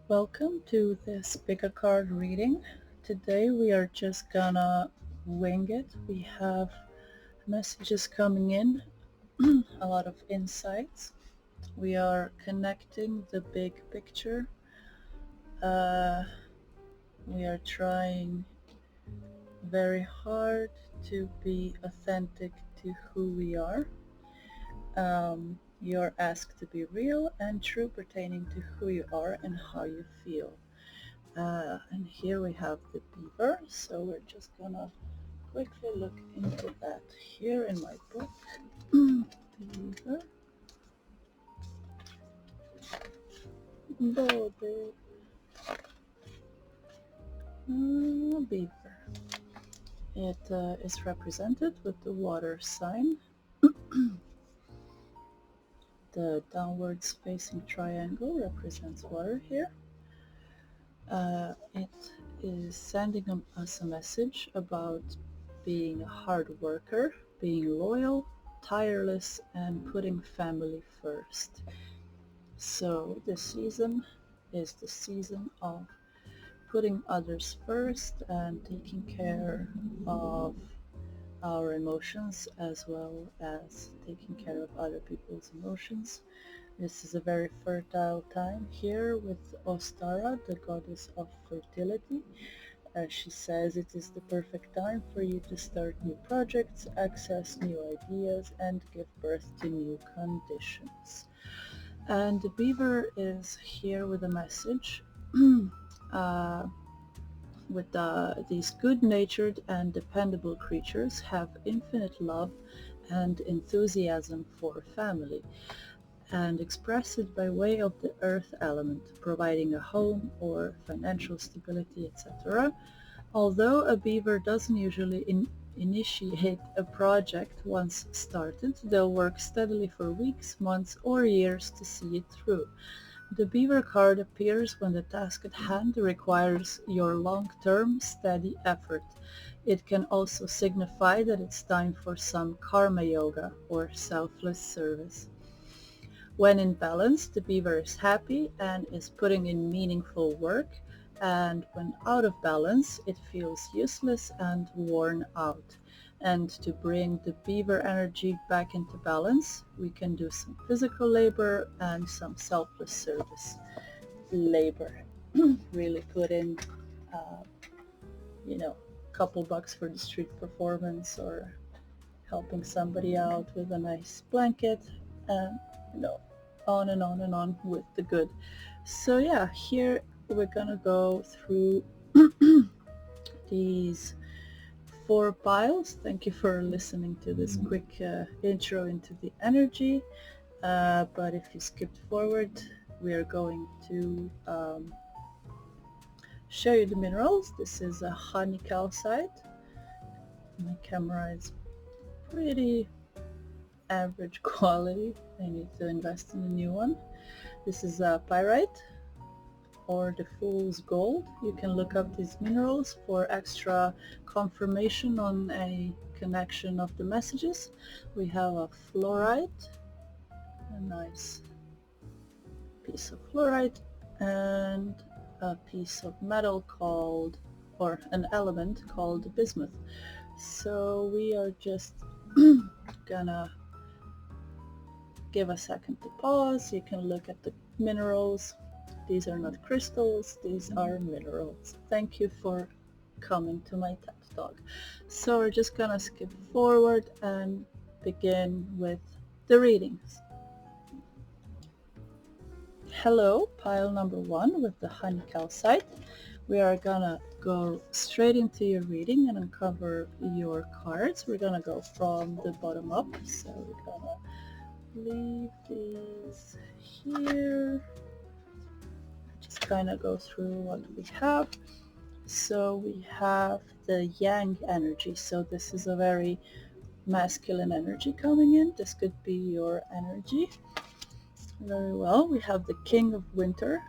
Welcome to this bigger card reading. Today we are just gonna wing it. We have messages coming in, a lot of insights. We are connecting the big picture. Uh, we are trying very hard to be authentic to who we are. You're asked to be real and true pertaining to who you are and how you feel. And here we have the beaver, so we're just gonna quickly look into that here in my book. Beaver. Bode. Beaver. It is represented with the water sign. The downwards facing triangle represents water here. It is sending us a message about being a hard worker, being loyal, tireless, and putting family first. So this season is the season of putting others first and taking care of our emotions as well as taking care of other people's emotions. This is a very fertile time here with Ostara, the goddess of fertility. She says it is the perfect time for you to start new projects, access new ideas, and give birth to new conditions. And the beaver is here with a message. These good-natured and dependable creatures have infinite love and enthusiasm for family, and express it by way of the earth element, providing a home or financial stability, etc. Although a beaver doesn't usually initiate a project once started, they'll work steadily for weeks, months, or years to see it through. The beaver card appears when the task at hand requires your long-term, steady effort. It can also signify that it's time for some karma yoga or selfless service. When in balance, the beaver is happy and is putting in meaningful work, and when out of balance, it feels useless and worn out. And to bring the beaver energy back into balance, we can do some physical labor and some selfless service labor. Really put in, uh, a couple bucks for the street performance, or helping somebody out with a nice blanket, and on and on and on with the good. So yeah, here we're gonna go through these 4 piles. Thank you for listening to this quick intro into the energy. But if you skipped forward, we are going to show you the minerals. This is a honey calcite. My camera is pretty average quality. I need to invest in a new one. This is a pyrite, or the fool's gold. You can look up these minerals for extra confirmation on any connection of the messages. We have a fluorite, a nice piece of fluorite, and a piece of metal called, or an element called bismuth. So we are just gonna give a second to pause. You can look at the minerals. These are not crystals, these are minerals. Thank you for coming to my TED Talk. So we're just gonna skip forward and begin with the readings. Hello, pile number 1 with the honey calcite. We are gonna go straight into your reading and uncover your cards. We're gonna go from the bottom up. So we're gonna leave these here. Just kind of go through what we have. So we have the yang energy. So this is a very masculine energy coming in. This could be your energy. Very well. We have the king of winter.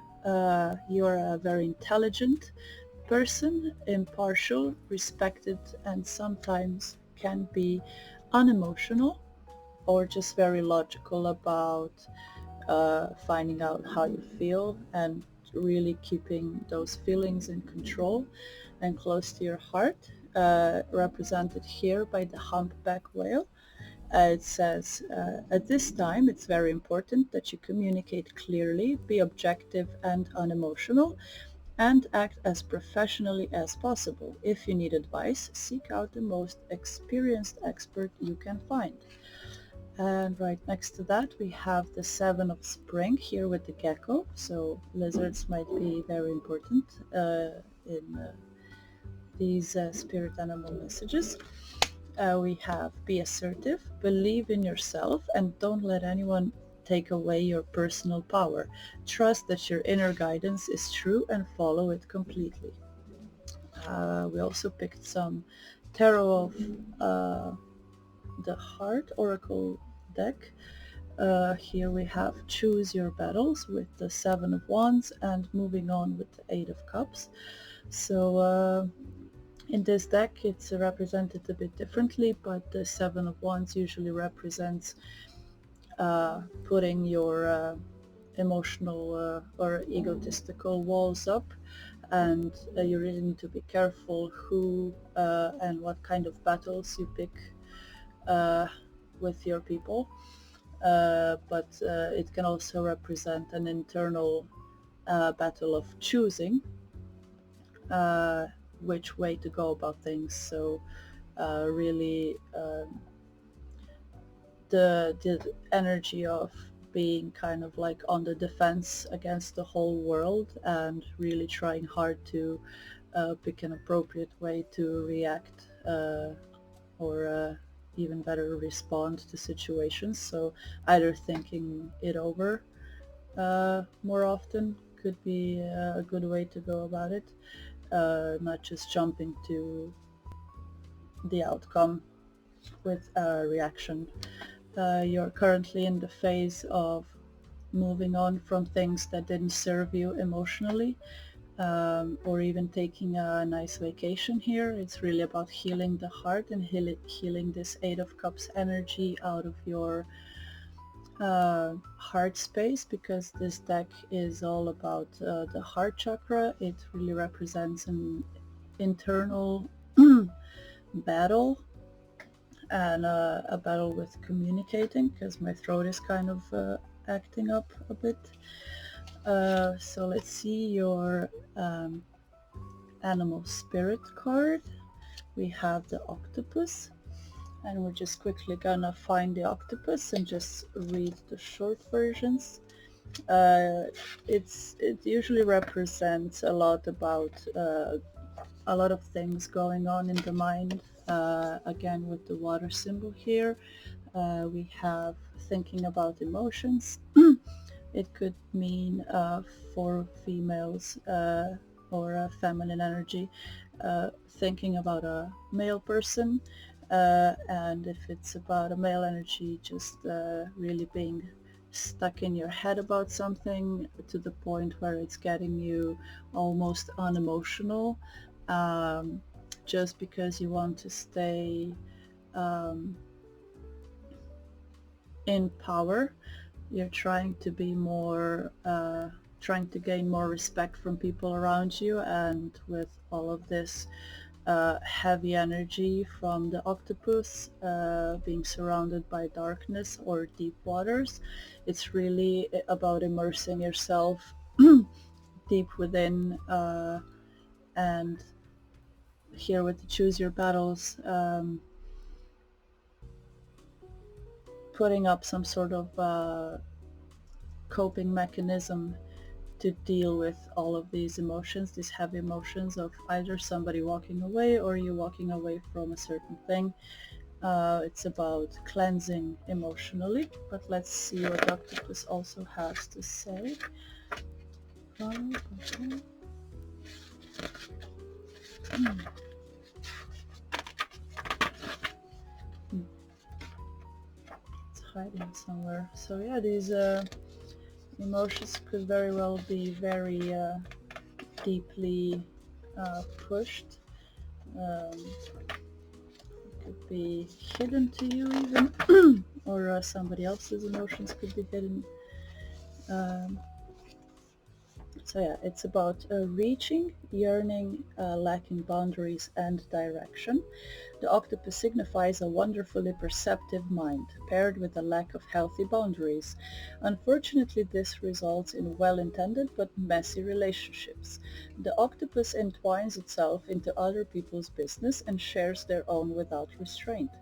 You're a very intelligent person, impartial, respected, and sometimes can be unemotional or just very logical about finding out how you feel and really keeping those feelings in control and close to your heart, represented here by the humpback whale. It says, at this time it's very important that you communicate clearly, be objective and unemotional, and act as professionally as possible. If you need advice, seek out the most experienced expert you can find. And right next to that we have the Seven of Spring here with the gecko, so lizards might be very important in these spirit animal messages. We have be assertive, believe in yourself, and don't let anyone take away your personal power. Trust that your inner guidance is true and follow it completely. We also picked some Tarot of the Heart Oracle deck. Here we have Choose Your Battles with the Seven of Wands and moving on with the Eight of Cups. So in this deck it's represented a bit differently, but the Seven of Wands usually represents putting your emotional or egotistical walls up, and you really need to be careful who and what kind of battles you pick with your people. But it can also represent an internal battle of choosing which way to go about things. So really the energy of being kind of like on the defense against the whole world and really trying hard to pick an appropriate way to react or even better respond to situations. So either thinking it over more often could be a good way to go about it, not just jumping to the outcome with a reaction. You're currently in the phase of moving on from things that didn't serve you emotionally, or even taking a nice vacation here. It's really about healing the heart and healing this Eight of Cups energy out of your heart space, because this deck is all about the heart chakra. It really represents an internal battle, and a battle with communicating, because my throat is kind of acting up a bit. So let's see your animal spirit card. We have the octopus, and we're just quickly gonna find the octopus and just read the short versions. It usually represents a lot about a lot of things going on in the mind. Again, with the water symbol here, we have thinking about emotions. It could mean for females or a feminine energy, thinking about a male person, and if it's about a male energy, just really being stuck in your head about something to the point where it's getting you almost unemotional, just because you want to stay in power. You're trying to be more, trying to gain more respect from people around you, and with all of this heavy energy from the octopus, being surrounded by darkness or deep waters, it's really about immersing yourself deep within, and here with the Choose Your Battles, putting up some sort of coping mechanism to deal with all of these emotions, these heavy emotions of either somebody walking away or you walking away from a certain thing. It's about cleansing emotionally, but let's see what octopus also has to say. Okay. It's hiding somewhere. So yeah, these emotions could very well be very deeply pushed. Could be hidden to you even, or somebody else's emotions could be hidden. So yeah, it's about reaching, yearning, lacking boundaries and direction. The octopus signifies a wonderfully perceptive mind, paired with a lack of healthy boundaries. Unfortunately, this results in well-intended but messy relationships. The octopus entwines itself into other people's business and shares their own without restraint.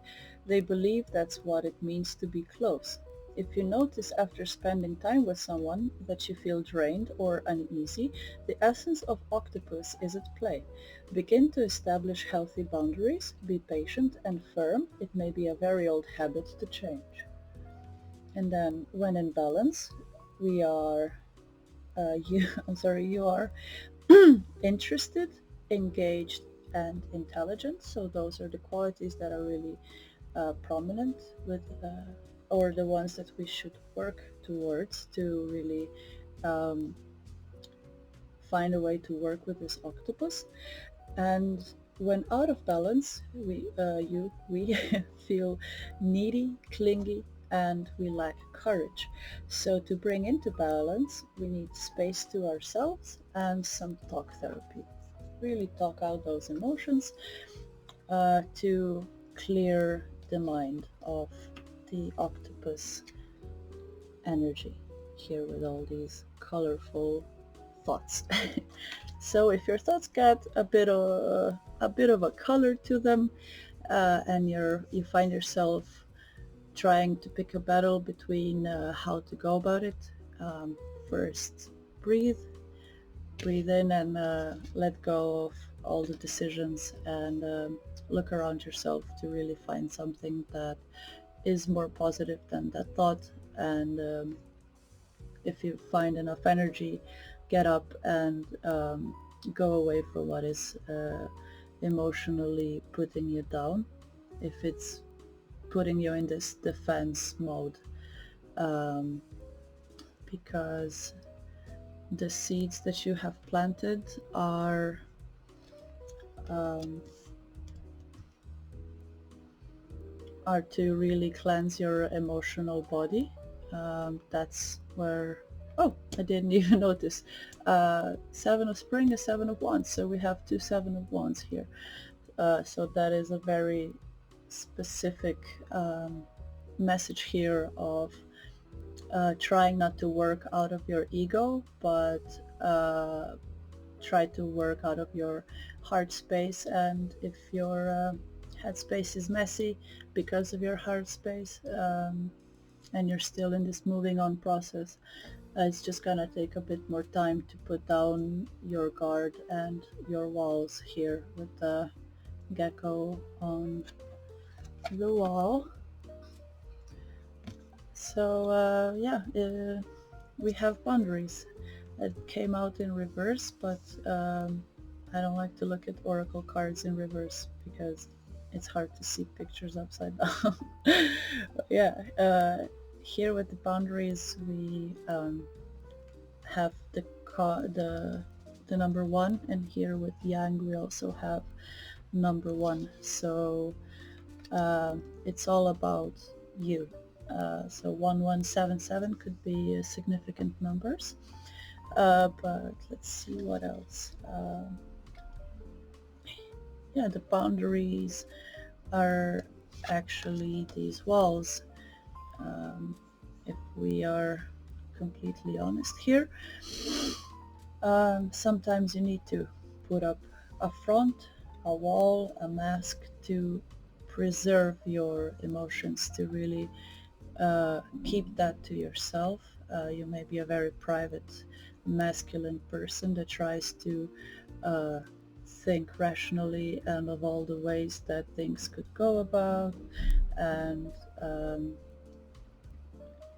They believe that's what it means to be close. If you notice after spending time with someone that you feel drained or uneasy, the essence of octopus is at play. Begin to establish healthy boundaries, be patient and firm. It may be a very old habit to change. And then when in balance, we are, you are interested, engaged, and intelligent. So those are the qualities that are really prominent with, or the ones that we should work towards to really um, find a way to work with this octopus. And when out of balance, we feel needy, clingy, and we lack courage. So to bring into balance, we need space to ourselves and some talk therapy. Really talk out those emotions to clear the mind of the octopus energy here with all these colorful thoughts. So if your thoughts get a bit of a color to them, and you find yourself trying to pick a battle between how to go about it, first breathe in and let go of all the decisions, and look around yourself to really find something that is more positive than that thought. And if you find enough energy, get up and go away from what is emotionally putting you down. If it's putting you in this defense mode, um, because the seeds that you have planted um, are to really cleanse your emotional body. That's where, oh, I didn't even notice. Seven of Spring is Seven of Wands, so we have two Seven of Wands here. So that is a very specific message here of trying not to work out of your ego, but try to work out of your heart space. And if your head space is messy because of your heart space, and you're still in this moving on process, it's just gonna take a bit more time to put down your guard and your walls here with the gecko on the wall. So yeah, we have boundaries. It came out in reverse, but I don't like to look at oracle cards in reverse because it's hard to see pictures upside down. But yeah, here with the boundaries, we have the number one, and here with yang we also have number one. So it's all about you. So 1177 could be significant numbers, but let's see what else. Yeah, the boundaries are actually these walls. If we are completely honest here, sometimes you need to put up a front, a wall, a mask to preserve your emotions, to really keep that to yourself. You may be a very private masculine person that tries to think rationally and of all the ways that things could go about, and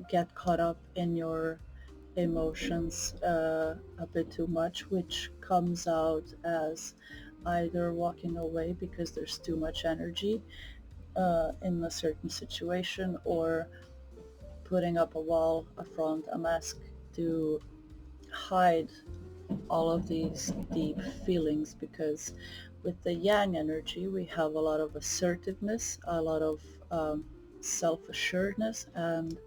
get caught up in your emotions a bit too much, which comes out as either walking away because there's too much energy in a certain situation, or putting up a wall, a front, a mask to hide all of these deep feelings. Because with the yang energy we have a lot of assertiveness, a lot of self-assuredness, and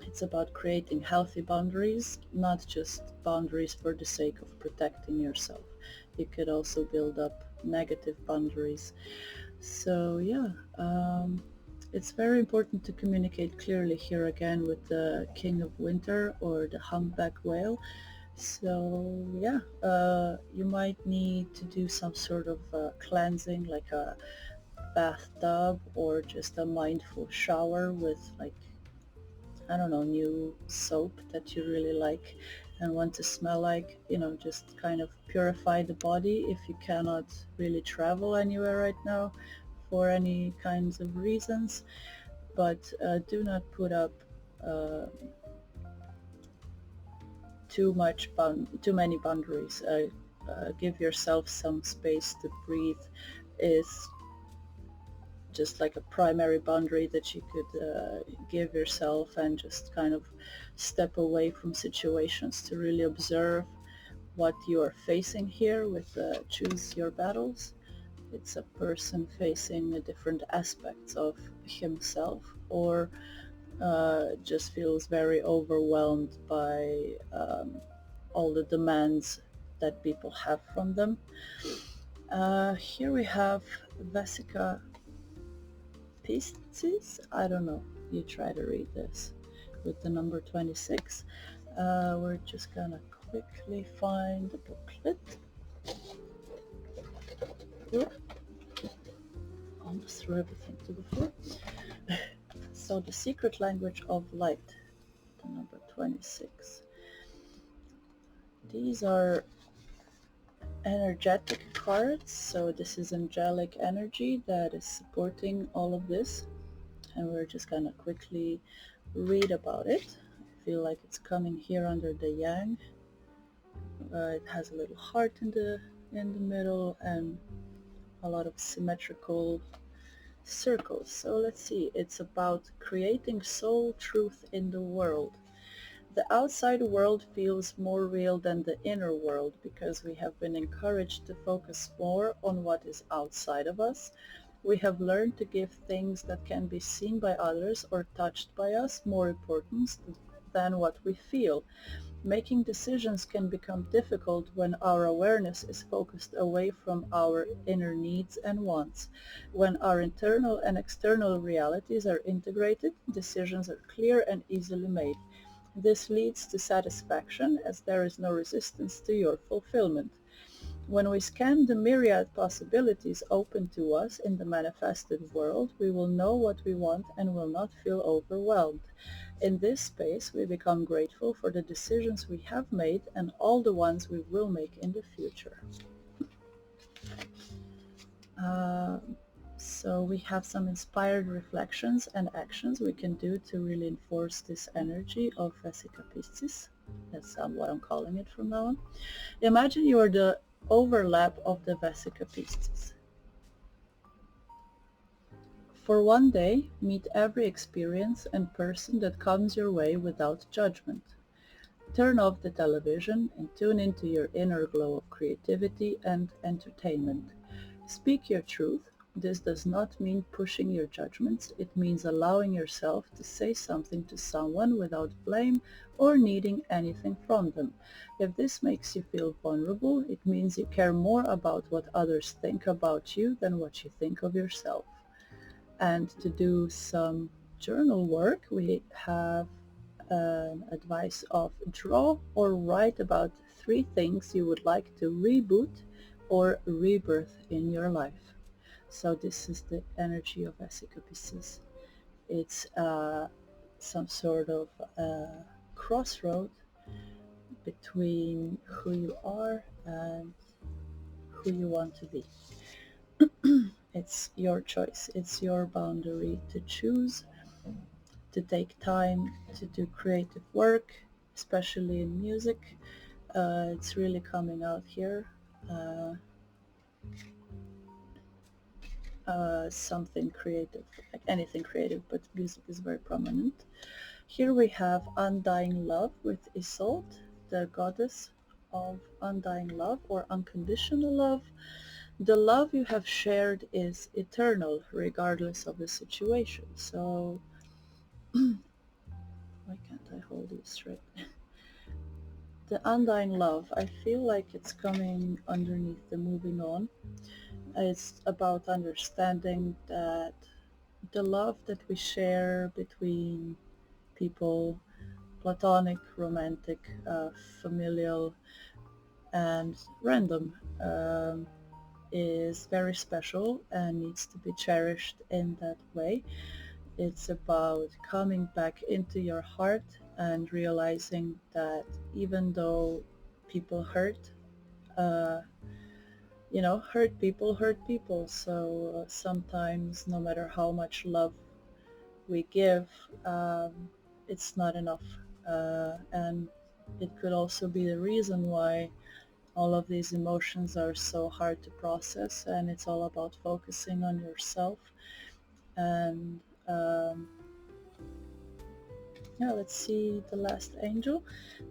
It's about creating healthy boundaries, not just boundaries for the sake of protecting yourself. You could also build up negative boundaries. So yeah, it's very important to communicate clearly here again with the King of Winter or the humpback whale. So yeah, you might need to do some sort of cleansing, like a bathtub or just a mindful shower with, like, I don't know, new soap that you really like and want to smell like, just kind of purify the body if you cannot really travel anywhere right now for any kinds of reasons. But do not put up uh, too many boundaries. Give yourself some space to breathe is just like a primary boundary that you could give yourself, and just kind of step away from situations to really observe what you are facing here with choose your battles. It's a person facing different aspects of himself, or just feels very overwhelmed by all the demands that people have from them. Here we have Vesica Piscis. I don't know. You try to read this with the number 26. We're just gonna quickly find the booklet. Almost threw everything to the floor. So the secret language of light, the number 26. These are energetic cards, so this is angelic energy that is supporting all of this, and we're just gonna quickly read about it. I feel like it's coming here under the yang. It has a little heart in the middle and a lot of symmetrical circles. So let's see, it's about creating soul truth in the world. The outside world feels more real than the inner world because we have been encouraged to focus more on what is outside of us. We have learned to give things that can be seen by others or touched by us more importance than what we feel. Making decisions can become difficult when our awareness is focused away from our inner needs and wants. When our internal and external realities are integrated, decisions are clear and easily made. This leads to satisfaction as there is no resistance to your fulfillment. When we scan the myriad possibilities open to us in the manifested world, we will know what we want and will not feel overwhelmed. In this space, we become grateful for the decisions we have made and all the ones we will make in the future. So we have some inspired reflections and actions we can do to really enforce this energy of Vesica Piscis. That's what I'm calling it from now on. Imagine you are the overlap of the Vesica Piscis. For one day, meet every experience and person that comes your way without judgment. Turn off the television and tune into your inner glow of creativity and entertainment. Speak your truth. This does not mean pushing your judgments. It means allowing yourself to say something to someone without blame or needing anything from them. If this makes you feel vulnerable, it means you care more about what others think about you than what you think of yourself. And to do some journal work, we have advice of draw or write about 3 things you would like to reboot or rebirth in your life. So this is the energy of Vesica Piscis. It's some sort of crossroad between who you are and who you want to be. It's your choice. It's your boundary to choose, to take time to do creative work, especially in music. It's really coming out here. Something creative, like anything creative, but music is very prominent. Here we have Undying Love with Isolde, the goddess of undying love or unconditional love. The love you have shared is eternal, regardless of the situation. So I can't I hold these straight? The undying love, I feel like it's coming underneath the moving on. It's about understanding that the love that we share between people, platonic, romantic, familial, and random, is very special and needs to be cherished in that way. It's about coming back into your heart and realizing that even though people hurt, uh, hurt people. So sometimes, no matter how much love we give, it's not enough. And it could also be the reason why all of these emotions are so hard to process, and it's all about focusing on yourself. And yeah, let's see the last angel.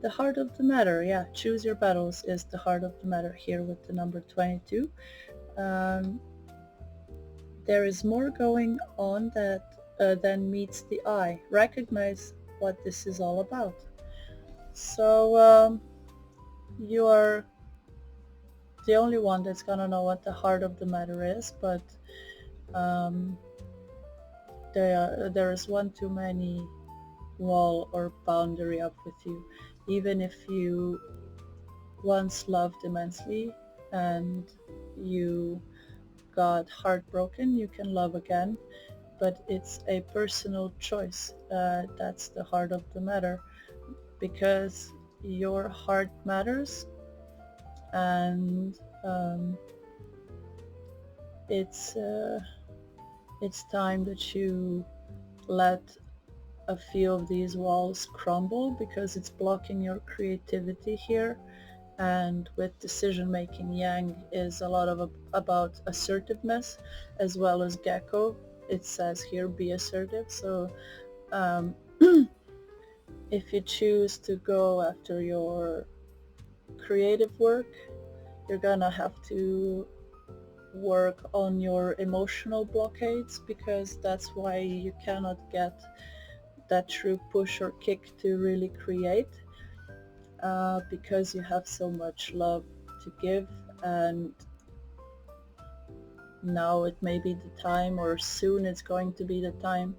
The heart of the matter. Yeah, choose your battles is the heart of the matter here with the number 22. There is more going on than meets the eye. Recognize what this is all about. So you are the only one that's gonna know what the heart of the matter is, but um, there is one too many wall or boundary up with you. Even if you once loved immensely and you got heartbroken, you can love again, but it's a personal choice. That's the heart of the matter, because your heart matters, and it's time that you let a few of these walls crumble, because it's blocking your creativity here. And with decision making, yang is a lot of about assertiveness, as well as gecko. It says here, be assertive. So if you choose to go after your creative work, you're gonna have to work on your emotional blockades, because that's why you cannot get that true push or kick to really create, because you have so much love to give. And now it may be the time, or soon it's going to be the time,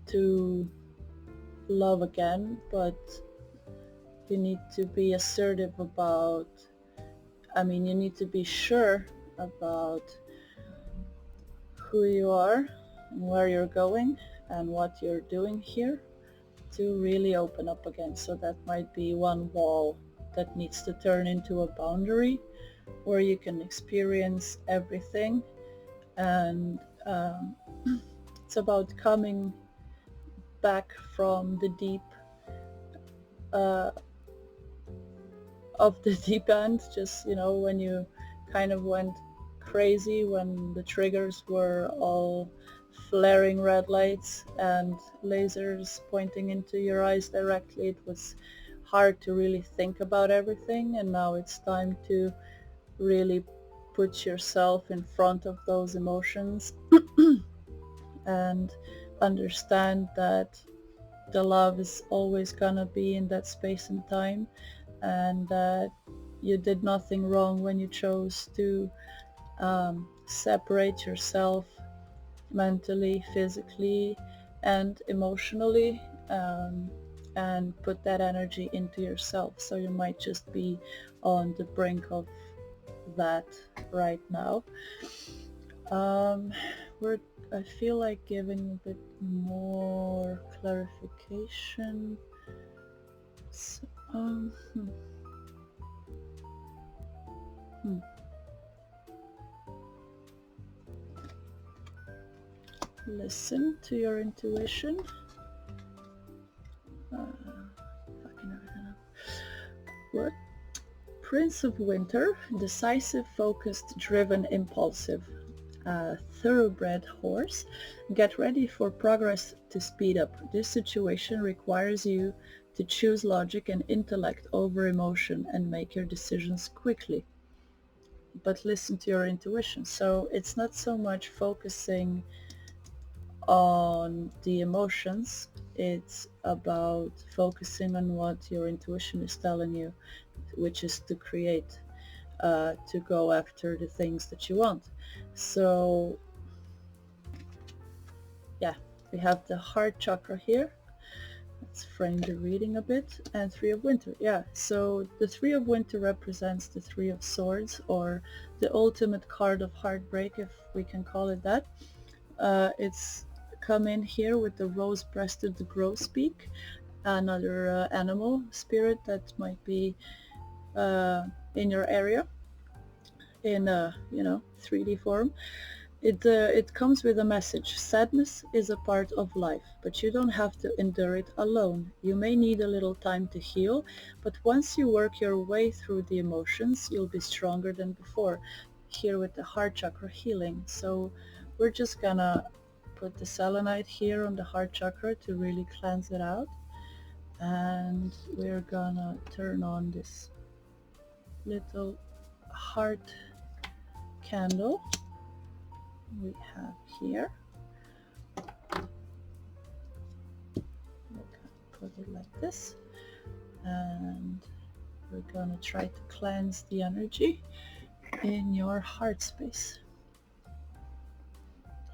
to love again. But you need to be assertive about, you need to be sure about who you are and where you're going and what you're doing here to really open up again. So that might be one wall that needs to turn into a boundary where you can experience everything. And it's about coming back from the deep of the deep end, just when you kind of went crazy, when the triggers were all flaring red lights and lasers pointing into your eyes directly. It was hard to really think about everything, and now it's time to really put yourself in front of those emotions and understand that the love is always gonna be in that space and time, and that you did nothing wrong when you chose to separate yourself mentally, physically, and emotionally, and put that energy into yourself. So you might just be on the brink of that right now. I feel like giving a bit more clarification. So, Listen to your intuition. What? Prince of Winter, decisive, focused, driven, impulsive, thoroughbred horse. Get ready for progress to speed up. This situation requires you to choose logic and intellect over emotion and make your decisions quickly. But listen to your intuition. So it's not so much focusing on the emotions, it's about focusing on what your intuition is telling you, which is to create, to go after the things that you want. So yeah, we have the heart chakra here. Let's frame the reading a bit. And Three of Winter. Yeah, so the Three of Winter represents the Three of Swords, or the ultimate card of heartbreak, if we can call it that. It's come in here with the rose-breasted grosbeak, another animal spirit that might be in your area in a 3D form. It comes with a message. Sadness is a part of life, but you don't have to endure it alone. You may need a little time to heal, but once you work your way through the emotions, you'll be stronger than before. Here with the heart chakra healing. So we're just gonna put the selenite here on the heart chakra to really cleanse it out. And we're gonna turn on this little heart candle we have here. We're gonna put it like this, and we're gonna try to cleanse the energy in your heart space.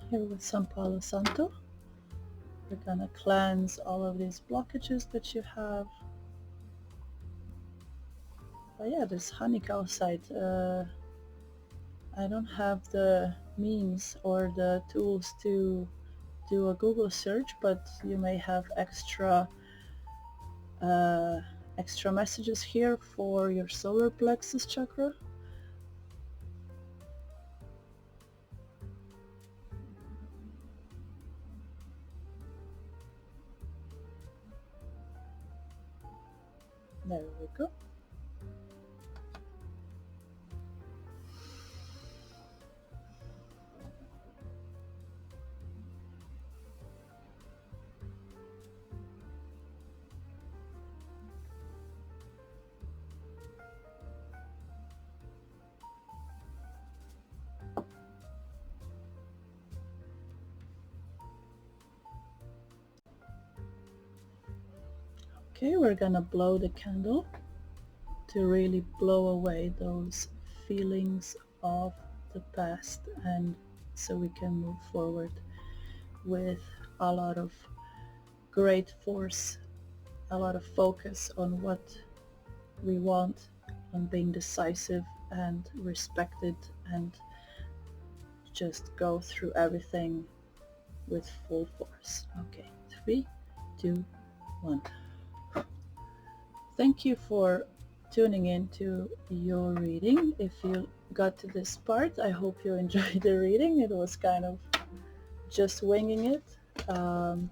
Here with some Palo Santo, we're gonna cleanse all of these blockages that you have. But yeah, this honey calcite, I don't have the means or the tools to do a Google search, but you may have extra messages here for your solar plexus chakra. There we go. Okay, we're gonna blow the candle to really blow away those feelings of the past, and so we can move forward with a lot of great force, a lot of focus on what we want, on being decisive and respected, and just go through everything with full force. Okay, 3, 2, 1. Thank you for tuning in to your reading. If you got to this part, I hope you enjoyed the reading. It was kind of just winging it. And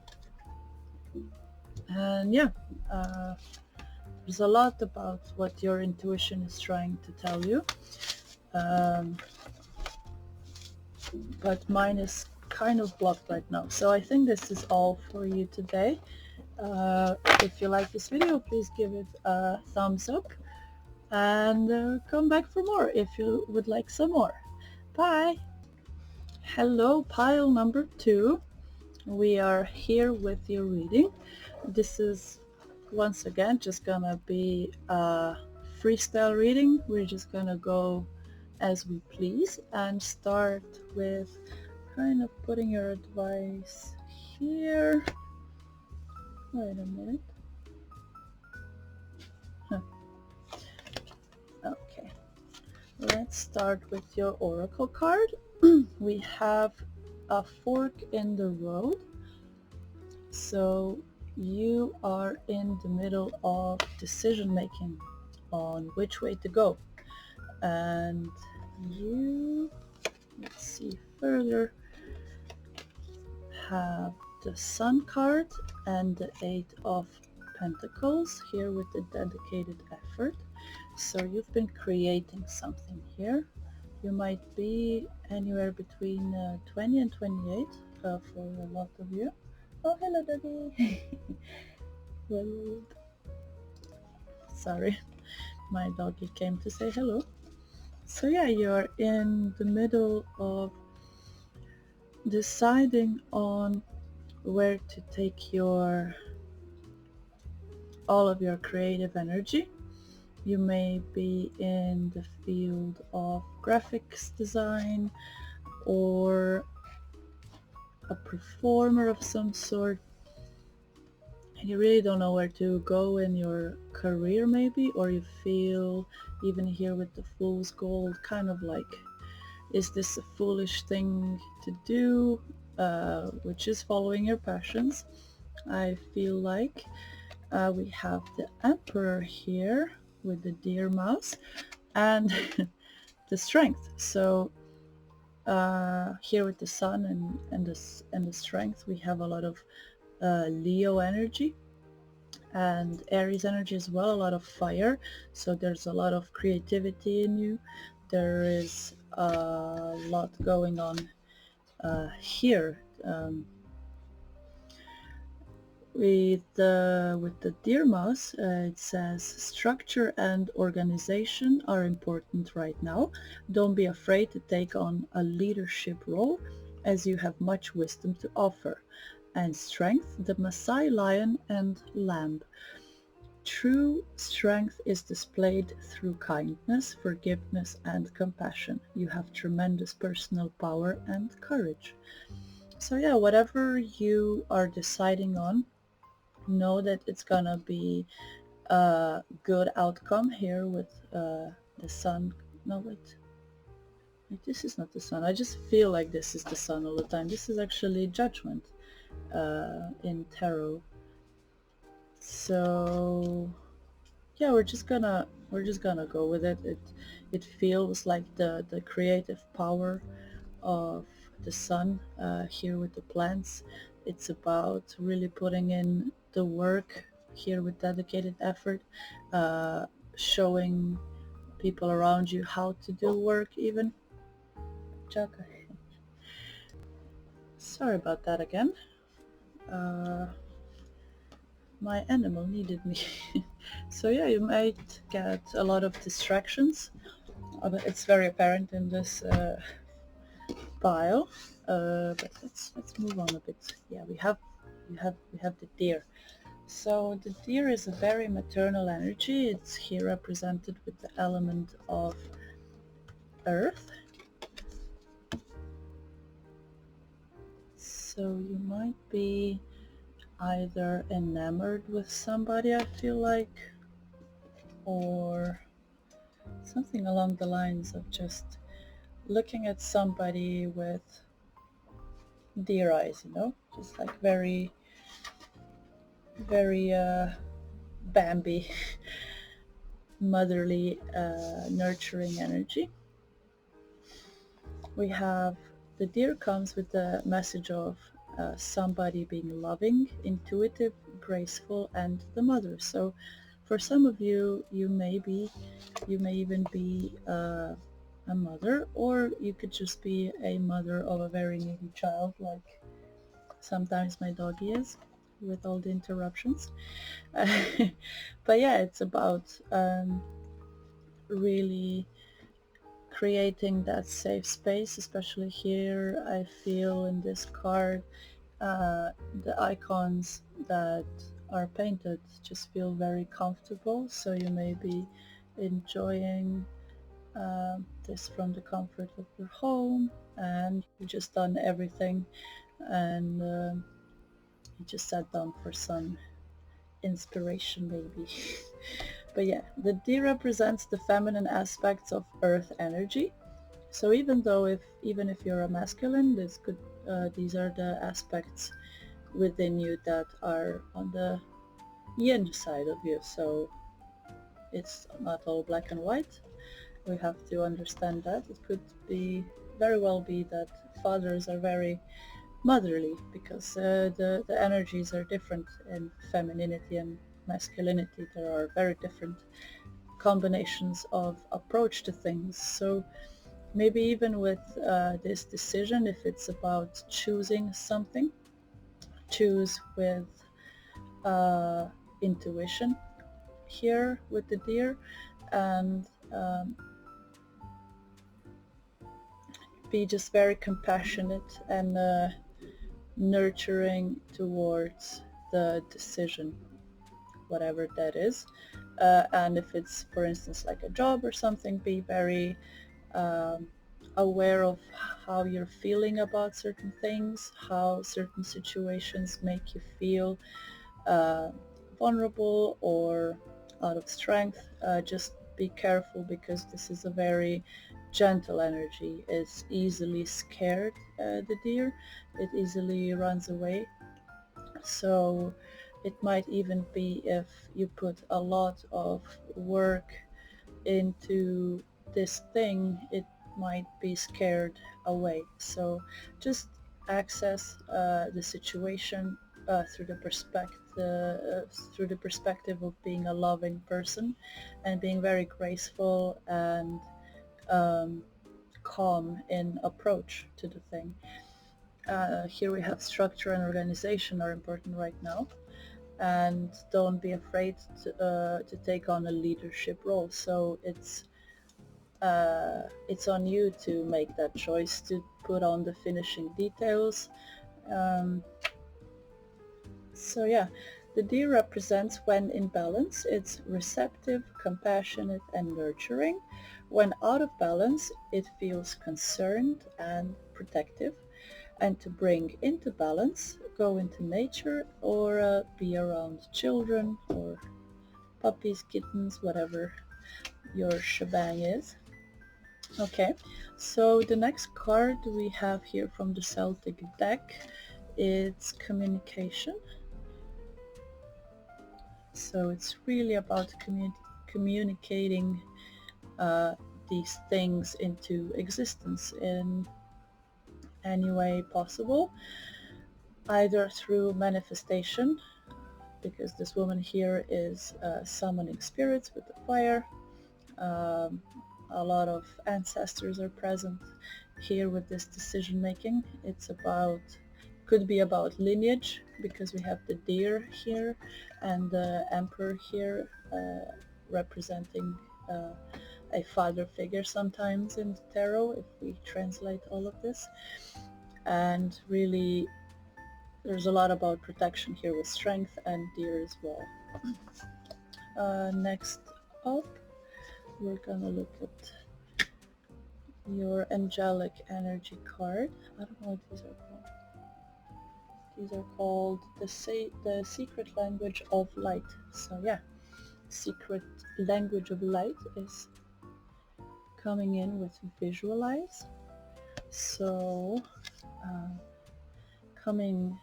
yeah, there's a lot about what your intuition is trying to tell you. But mine is kind of blocked right now. So I think this is all for you today. If you like this video, please give it a thumbs up, and come back for more if you would like some more. Bye! Hello, pile number 2. We are here with your reading. This is once again just gonna be a freestyle reading. We're just gonna go as we please and start with kind of putting your advice here. Wait a minute. Okay, let's start with your oracle card. We have a fork in the road. So you are in the middle of decision making on which way to go. And you, let's see further, have the Sun card and the 8 of Pentacles here with the dedicated effort. So you've been creating something here. You might be anywhere between 20 and 28 for a lot of you. Oh, hello, Daddy. Well, sorry, my doggy came to say hello. So yeah, you're in the middle of deciding on where to take all of your creative energy. You may be in the field of graphics design or a performer of some sort, and you really don't know where to go in your career maybe, or you feel, even here with the fool's gold, kind of like, is this a foolish thing to do, which is following your passions. I feel like we have the Emperor here with the deer mouse and the Strength. So here with the Sun and the Strength, we have a lot of Leo energy and Aries energy as well, a lot of fire. So there's a lot of creativity in you. There is a lot going on here. With the deer mouse, it says structure and organization are important right now. Don't be afraid to take on a leadership role, as you have much wisdom to offer. And strength, the Maasai lion and lamb. True strength is displayed through kindness, forgiveness, and compassion. You have tremendous personal power and courage. So yeah, whatever you are deciding on, know that it's gonna be a good outcome here with the Sun. No, wait, this is not the Sun. I just feel like this is the Sun all the time. This is actually Judgment in tarot. So yeah, we're just gonna go with it. It feels like the creative power of the Sun here with the plants. It's about really putting in the work here with dedicated effort, showing people around you how to do work even. Jaka. Sorry about that again. My animal needed me. So yeah, you might get a lot of distractions. But it's very apparent in this pile. But let's move on a bit. Yeah, we have the deer. So the deer is a very maternal energy. It's here represented with the element of earth. So you might be either enamored with somebody, I feel like, or something along the lines of just looking at somebody with deer eyes, you know, just like very Bambi, motherly, nurturing energy. We have the deer comes with the message of somebody being loving, intuitive, graceful, and the mother. So for some of you, you may even be a mother, or you could just be a mother of a very needy child, like sometimes my doggy is, with all the interruptions. But yeah, it's about really creating that safe space, especially here. I feel in this card the icons that are painted just feel very comfortable, so you may be enjoying this from the comfort of your home, and you've just done everything, and you just sat down for some inspiration maybe. But yeah, the deer represents the feminine aspects of earth energy. So even if you're a masculine, these are the aspects within you that are on the yin side of you. So it's not all black and white. We have to understand that. It could be very well be that fathers are very motherly, because the energies are different in femininity and masculinity. There are very different combinations of approach to things. So maybe even with this decision, if it's about choosing something, choose with intuition here with the deer, and be just very compassionate and nurturing towards the decision, whatever that is. And if it's, for instance, like a job or something, be very aware of how you're feeling about certain things, how certain situations make you feel vulnerable or out of strength. Just be careful, because this is a very gentle energy. It's easily scared, the deer. It easily runs away. So it might even be, if you put a lot of work into this thing, it might be scared away. So just access the situation through the perspective of being a loving person, and being very graceful and calm in approach to the thing. Here we have structure and organization are important right now, and don't be afraid to take on a leadership role. So it's on you to make that choice, to put on the finishing details. So yeah, the deer represents when in balance. It's receptive, compassionate, and nurturing. When out of balance, it feels concerned and protective. And to bring into balance, go into nature, or be around children or puppies, kittens, whatever your shebang is. Okay, so the next card we have here from the Celtic deck, it's communication. So it's really about communicating these things into existence in any way possible, either through manifestation, because this woman here is summoning spirits with the fire. A lot of ancestors are present here with this decision making. It's about, could be about lineage, because we have the deer here and the emperor here representing a father figure sometimes in the tarot, if we translate all of this. And really there's a lot about protection here with strength and deer as well. Next up, we're gonna look at your angelic energy card. I don't know what these are called. These are called the secret language of light. So yeah, secret language of light is coming in with visualize. So coming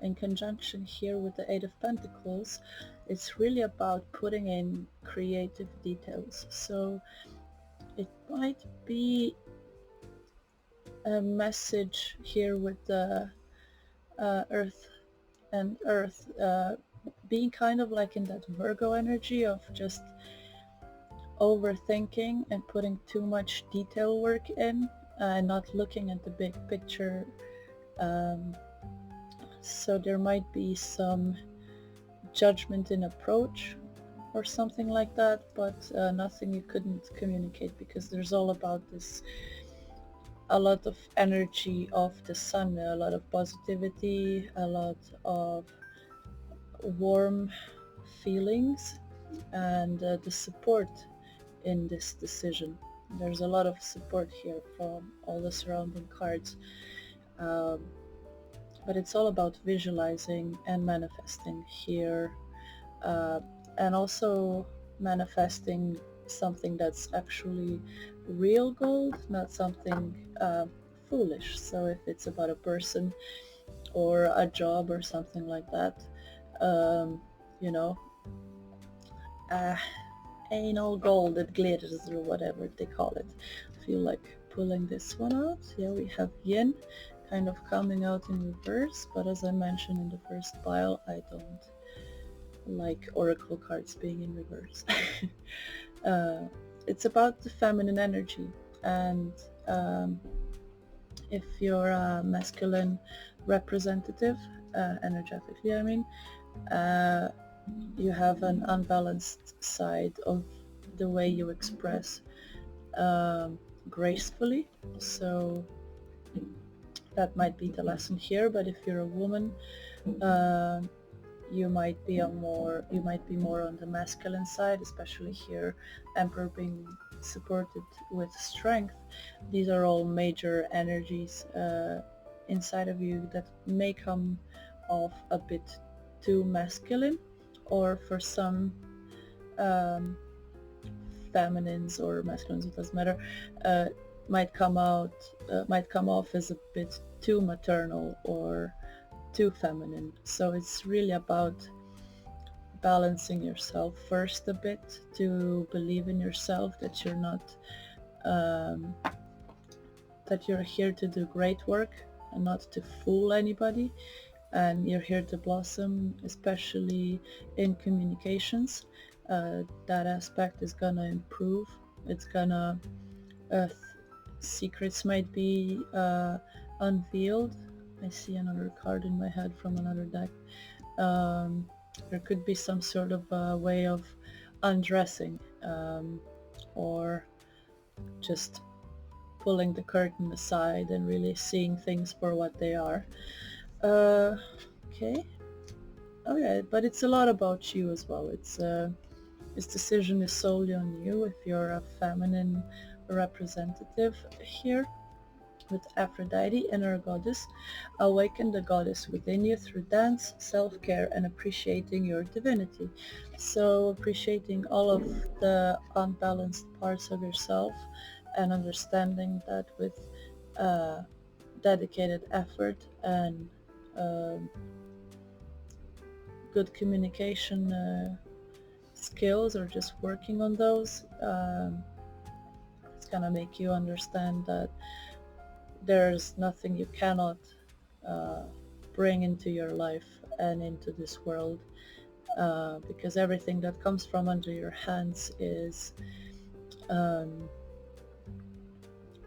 in conjunction here with the Eight of Pentacles, it's really about putting in creative details. So it might be a message here with the earth and earth being kind of like in that Virgo energy of just overthinking and putting too much detail work in and not looking at the big picture. So there might be some judgment in approach or something like that, but nothing you couldn't communicate, because there's all about this, a lot of energy of the sun, a lot of positivity, a lot of warm feelings, and the support in this decision. There's a lot of support here from all the surrounding cards. But it's all about visualizing and manifesting here, and also manifesting something that's actually real gold, not something foolish. So if it's about a person or a job or something like that, you know, ain't all gold that glitters, or whatever they call it. I feel like pulling this one out. Yeah, we have yin kind of coming out in reverse, but as I mentioned in the first pile, I don't like oracle cards being in reverse. It's about the feminine energy, and if you're a masculine representative, energetically I mean, you have an unbalanced side of the way you express gracefully. So that might be the lesson here. But if you're a woman, you might be more on the masculine side, especially here, Emperor being supported with strength. These are all major energies inside of you that may come off a bit too masculine, or for some feminines or masculines, it doesn't matter, might come off as a bit too maternal or too feminine. So it's really about balancing yourself first a bit, to believe in yourself that you're not that you're here to do great work and not to fool anybody, and you're here to blossom, especially in communications. That aspect is gonna improve. It's gonna secrets might be unveiled. I see another card in my head from another deck. There could be some sort of way of undressing, or just pulling the curtain aside and really seeing things for what they are. Okay. Oh yeah, but it's a lot about you as well. This decision is solely on you if you're a feminine representative here. With Aphrodite, inner goddess, awaken the goddess within you through dance, self-care, and appreciating your divinity. So appreciating all of the unbalanced parts of yourself, and understanding that with dedicated effort and good communication skills, or just working on those, it's gonna make you understand that there's nothing you cannot bring into your life and into this world, because everything that comes from under your hands is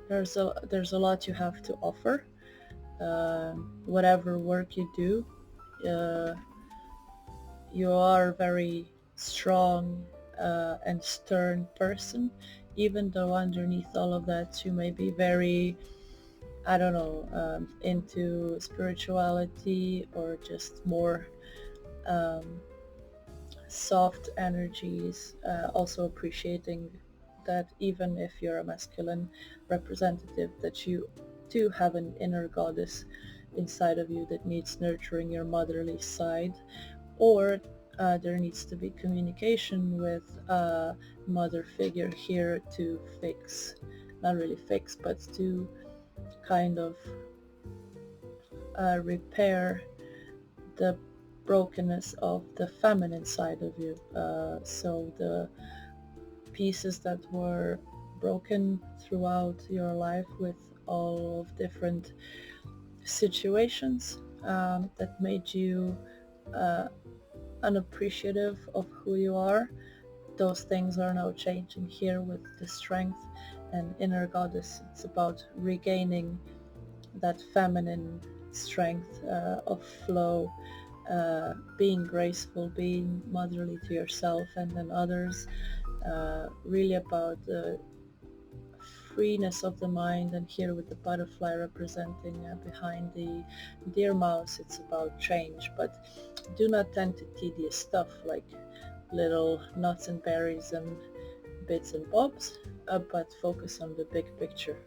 there's a lot you have to offer. Whatever work you do, you are a very strong and stern person, even though underneath all of that you may be very, I don't know, into spirituality or just more soft energies. Also appreciating that even if you're a masculine representative, that you do have an inner goddess inside of you that needs nurturing, your motherly side, or there needs to be communication with a mother figure here to fix, not really fix, but to kind of repair the brokenness of the feminine side of you. So the pieces that were broken throughout your life with all of different situations that made you unappreciative of who you are, those things are now changing here with the strength and inner goddess. It's about regaining that feminine strength of flow, being graceful, being motherly to yourself and then others, really about the freeness of the mind. And here with the butterfly representing behind the deer mouse, it's about change, but do not tend to tedious stuff like little nuts and berries and bits and bobs, but focus on the big picture.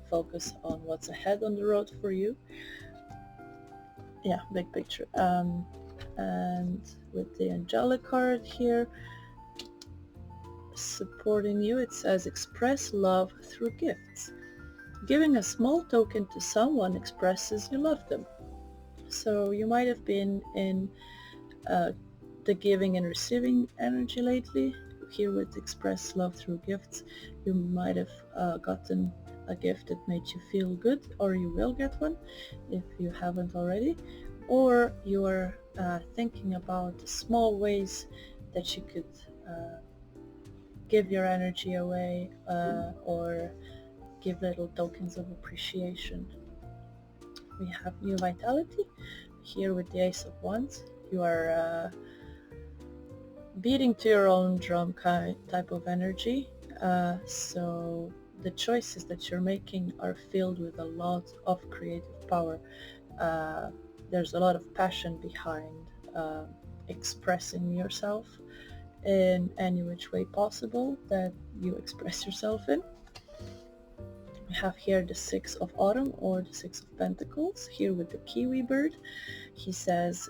Focus on what's ahead on the road for you. Yeah, big picture. And with the angelic card here supporting you, it says express love through gifts. Giving a small token to someone expresses you love them. So you might have been in the giving and receiving energy lately. Here with express love through gifts, you might have gotten a gift that made you feel good, or you will get one if you haven't already, or you are thinking about small ways that you could give your energy away, or give little tokens of appreciation. We have new vitality here with the Ace of Wands. You are beating to your own drum type of energy, so the choices that you're making are filled with a lot of creative power. There's a lot of passion behind expressing yourself in any which way possible that you express yourself in. We have here the Six of Autumn, or the Six of Pentacles, here with the kiwi bird. He says,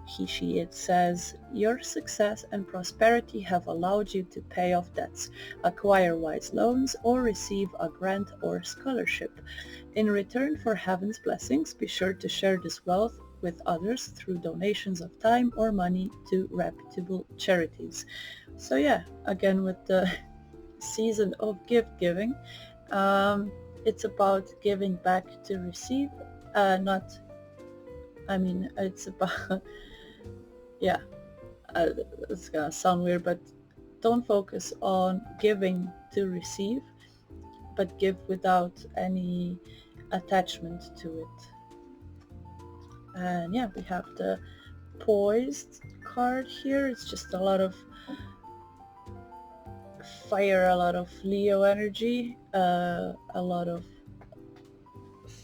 he, she, it says, your success and prosperity have allowed you to pay off debts, acquire wise loans, or receive a grant or scholarship. In return for heaven's blessings, be sure to share this wealth with others through donations of time or money to reputable charities. So yeah, again with the season of gift giving, it's about giving back to receive, it's about, yeah, it's gonna sound weird, but don't focus on giving to receive, but give without any attachment to it. And yeah, we have the Poised card here. It's just a lot of fire, a lot of Leo energy, a lot of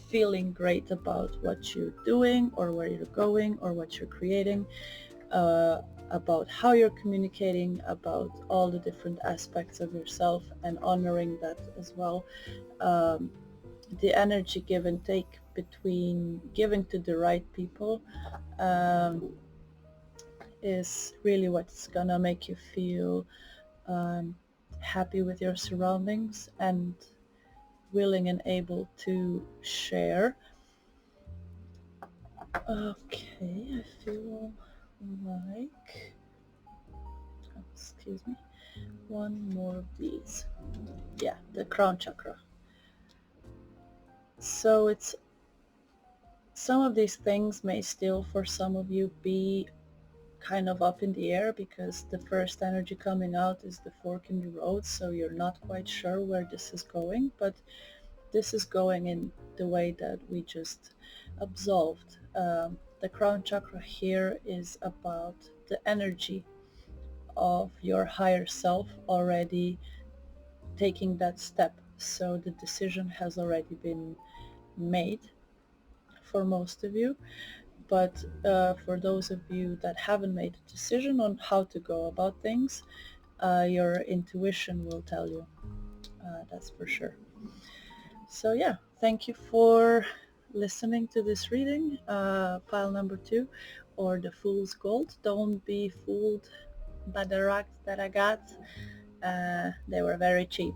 feeling great about what you're doing or where you're going or what you're creating, about how you're communicating, about all the different aspects of yourself, and honoring that as well. The energy give and take between giving to the right people is really what's gonna make you feel happy with your surroundings and willing and able to share. Okay, I feel like, excuse me, one more of these. Yeah, the crown chakra. So it's, some of these things may still for some of you be kind of up in the air, because the first energy coming out is the fork in the road, so you're not quite sure where this is going, but this is going in the way that we just absolved. The crown chakra here is about the energy of your higher self already taking that step. So the decision has already been made for most of you, but for those of you that haven't made a decision on how to go about things, your intuition will tell you, that's for sure. So yeah, thank you for listening to this reading, pile number 2, or the Fool's Gold. Don't be fooled by the rocks that I got. They were very cheap.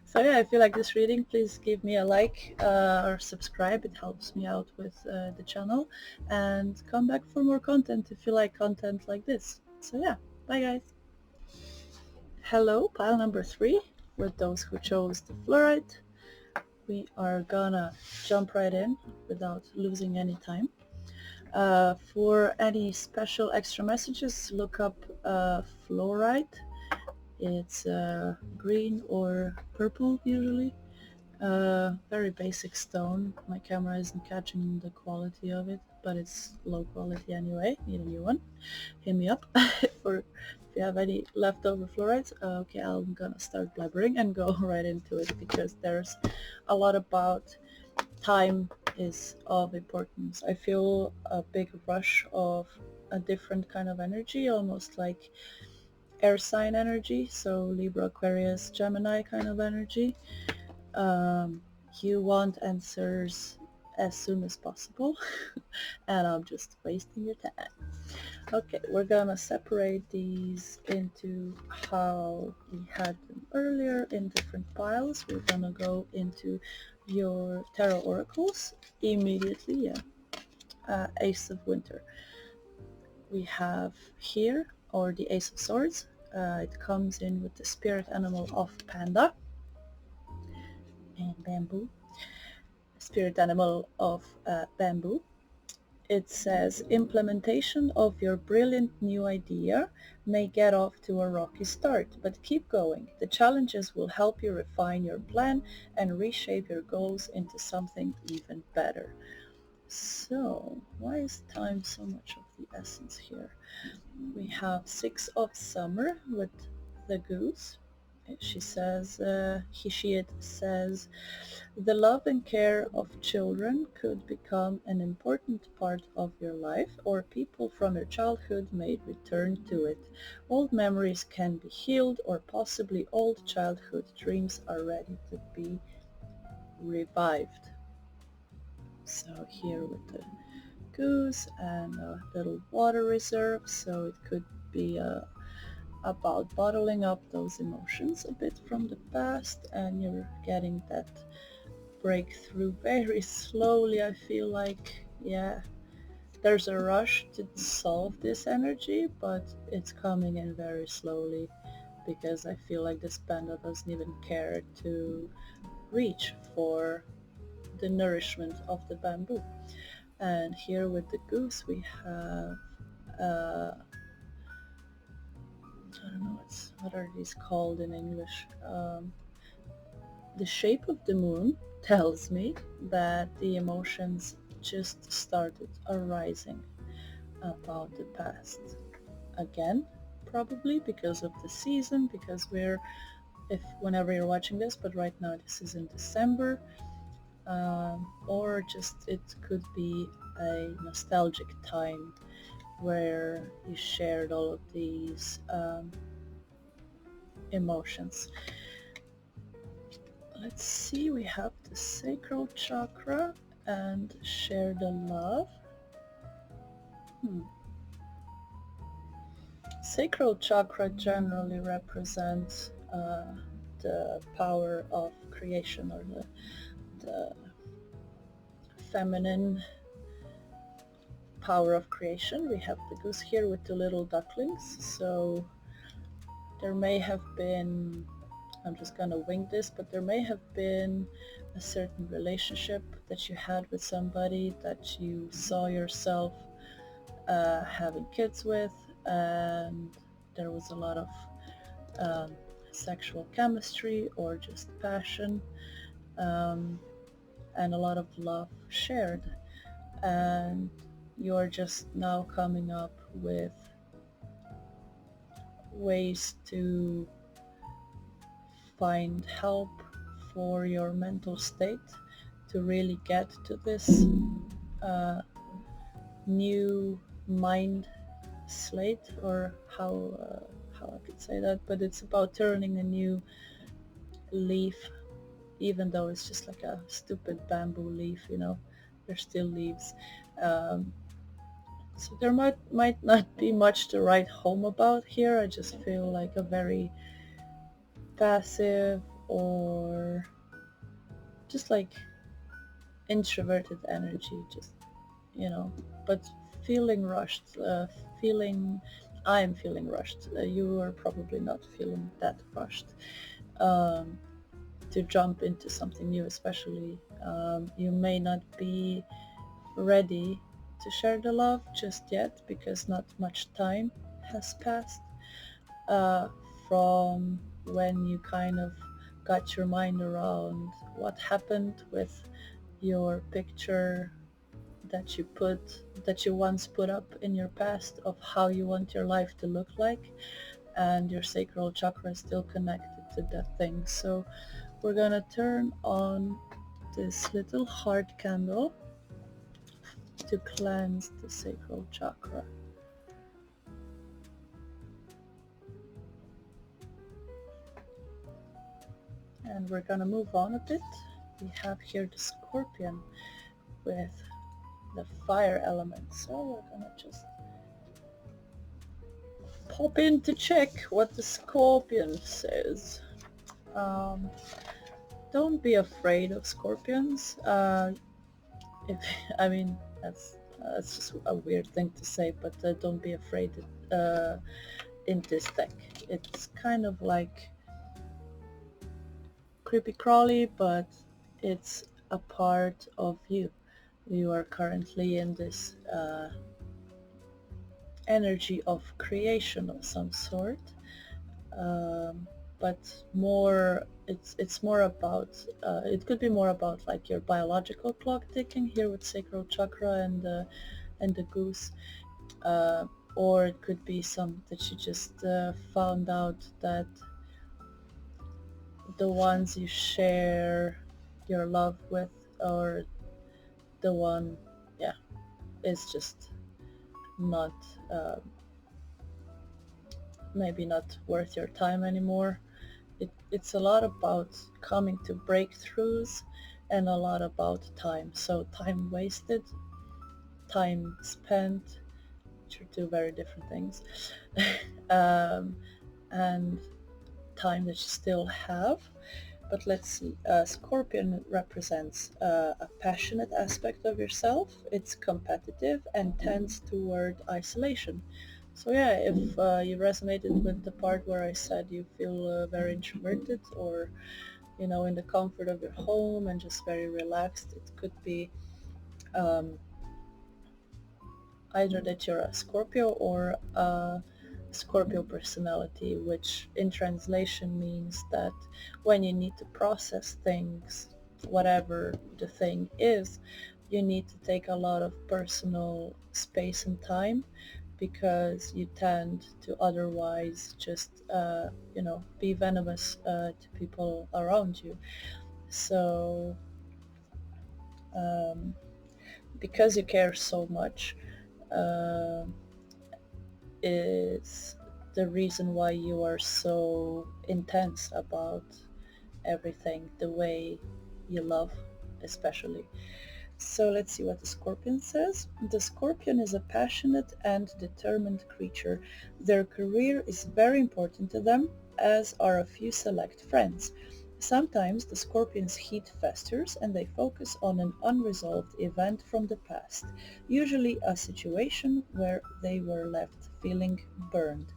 So yeah, if you like this reading, please give me a like or subscribe. It helps me out with the channel, and come back for more content if you like content like this. So yeah, bye guys. Hello, pile number 3, with those who chose the Flourite. We are gonna jump right in without losing any time. For any special extra messages, look up Flourite. It's green or purple usually. Very basic stone. My camera isn't catching the quality of it, but it's low quality anyway. Need a new one. Hit me up for if you have any leftover Flourites. Okay, I'm gonna start blabbering and go right into it, because there's a lot about time is of importance. I feel a big rush of a different kind of energy, almost like air sign energy, so Libra, Aquarius, Gemini kind of energy. You want answers as soon as possible, and I'm just wasting your time. Okay, we're gonna separate these into how we had them earlier in different piles. We're gonna go into your tarot oracles immediately. Yeah, Ace of Winter. We have here, or the Ace of Swords. It comes in with the spirit animal of Panda and Bamboo. Spirit animal of Bamboo. It says, implementation of your brilliant new idea may get off to a rocky start, but keep going. The challenges will help you refine your plan and reshape your goals into something even better. So, why is time so much of the essence here? We have Six of Summer with the goose she says, she says, the love and care of children could become an important part of your life, or people from your childhood may return to it. Old memories can be healed, or possibly old childhood dreams are ready to be revived. So here with the goose and a little water reserve, so it could be about bottling up those emotions a bit from the past, and you're getting that breakthrough very slowly. I feel like, yeah, there's a rush to solve this energy, but it's coming in very slowly, because I feel like this panda doesn't even care to reach for the nourishment of the bamboo. And here with the goose we have I don't know what are these called in English. The shape of the moon tells me that the emotions just started arising about the past again, probably because of the season, because we're, if whenever you're watching this, but right now this is in December, or just it could be a nostalgic time where you shared all of these emotions. Let's see, we have the sacral chakra and share the love. Sacral chakra generally represents the power of creation, or the feminine power of creation. We have the goose here with the little ducklings, so there may have been, I'm just gonna wing this, but there may have been a certain relationship that you had with somebody that you saw yourself having kids with, and there was a lot of sexual chemistry or just passion, and a lot of love shared, and you're just now coming up with ways to find help for your mental state, to really get to this new mind slate, or how I could say that, but it's about turning a new leaf, even though it's just like a stupid bamboo leaf, you know, they're still leaves. So there might not be much to write home about here. I just feel like a very passive, or just like introverted energy, just, you know, but feeling rushed, I'm feeling rushed. You are probably not feeling that rushed to jump into something new, especially. You may not be ready to share the love just yet, because not much time has passed from when you kind of got your mind around what happened with your picture that you once put up in your past of how you want your life to look like, and your sacral chakra is still connected to that thing. So we're gonna turn on this little heart candle to cleanse the sacral chakra. And we're gonna move on a bit. We have here the scorpion with the fire element, so we're gonna just pop in to check what the scorpion says. Don't be afraid of scorpions. If I mean, that's just a weird thing to say, but don't be afraid in this deck. It's kind of like creepy crawly, but it's a part of you. You are currently in this energy of creation of some sort, but more, it's more about, it could be more about like your biological clock ticking here with sacral chakra and the goose, or it could be some that you just found out that the ones you share your love with, or the one, yeah, is just not, maybe not worth your time anymore. It's a lot about coming to breakthroughs and a lot about time. So time wasted, time spent, which are two very different things, um, and time that you still have. But let's see, Scorpion represents a passionate aspect of yourself. It's competitive and tends toward isolation. So yeah, if you resonated with the part where I said you feel very introverted, or in the comfort of your home and just very relaxed, it could be um, either that you're a Scorpio or a Scorpio personality, which in translation means that when you need to process things, whatever the thing is, you need to take a lot of personal space and time, because you tend to otherwise just be venomous to people around you. So um, because you care so much, uh, is the reason why you are so intense about everything, the way you love especially. So let's see what the Scorpion says. The Scorpion is a passionate and determined creature. Their career is very important to them, as are a few select friends. Sometimes the Scorpion's heat festers and they focus on an unresolved event from the past, usually a situation where they were left feeling burned.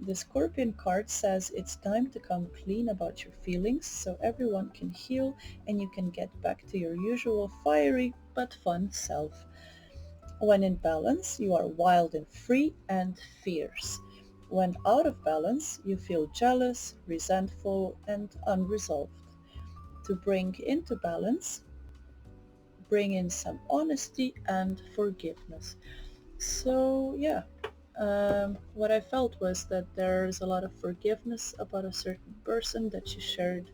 The Scorpion card says it's time to come clean about your feelings so everyone can heal and you can get back to your usual fiery but fun self. When in balance, you are wild and free and fierce. When out of balance, you feel jealous, resentful, and unresolved. To bring into balance, bring in some honesty and forgiveness. So yeah, what I felt was that there's a lot of forgiveness about a certain person that you shared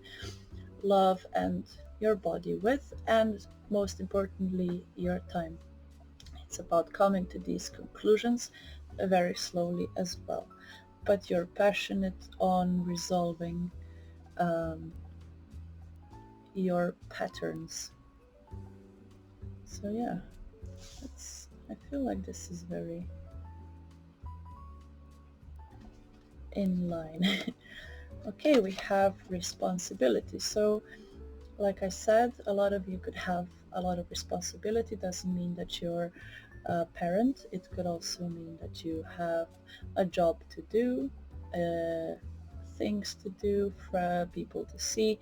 love and your body with, and most importantly, your time. It's about coming to these conclusions very slowly as well. But you're passionate on resolving um, your patterns. So yeah, I feel like this is very in line. Okay, we have responsibility. So like I said, a lot of you could have a lot of responsibility. Doesn't mean that you're a parent. It could also mean that you have a job to do, things to do, for people to see.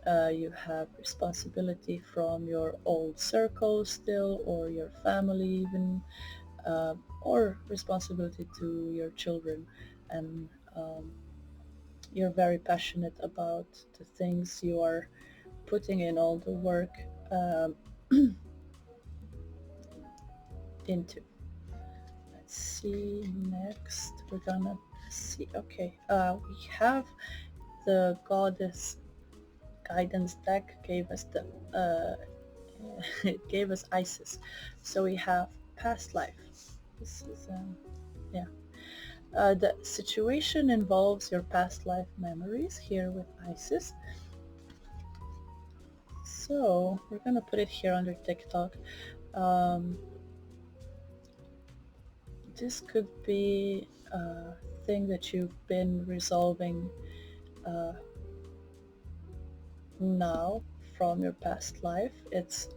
You have responsibility from your old circle still, or your family even, or responsibility to your children. And you're very passionate about the things you are putting in all the work um, into. Let's see, next we're gonna see, okay, we have the goddess guidance deck gave us the it gave us Isis. So we have past life. This is yeah. The situation involves your past life memories here with Isis. So we're gonna put it here under TikTok. Um, this could be a thing that you've been resolving now from your past life. It's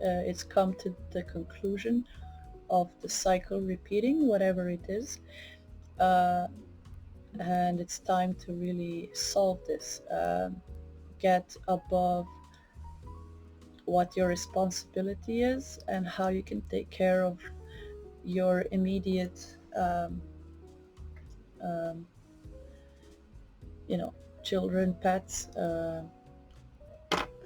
come to the conclusion of the cycle repeating, whatever it is, and it's time to really solve this. Get above what your responsibility is and how you can take care of your immediate um, children, pets,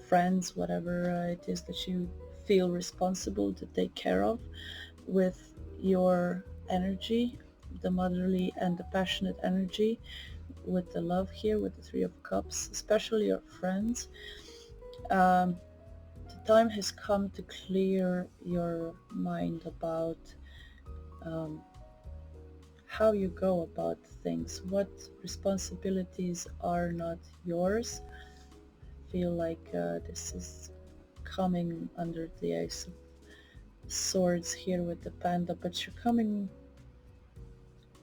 friends, whatever it is that you feel responsible to take care of with your energy, the motherly and the passionate energy. with the love here, with the Three of Cups, especially your friends. The time has come to clear your mind about how you go about things, what responsibilities are not yours. I feel like this is coming under the Ace of Swords here with the Panda, but you're coming,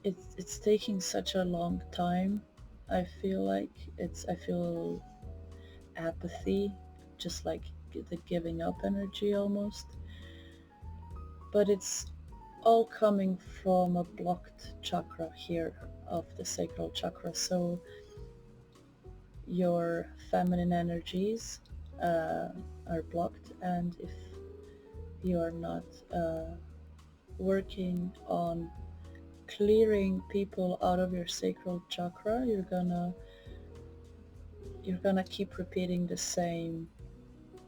it's taking such a long time. I feel like I feel apathy, just like the giving up energy almost, but it's all coming from a blocked chakra here of the sacral chakra. So your feminine energies are blocked, and if you are not working on clearing people out of your sacral chakra, you're gonna keep repeating the same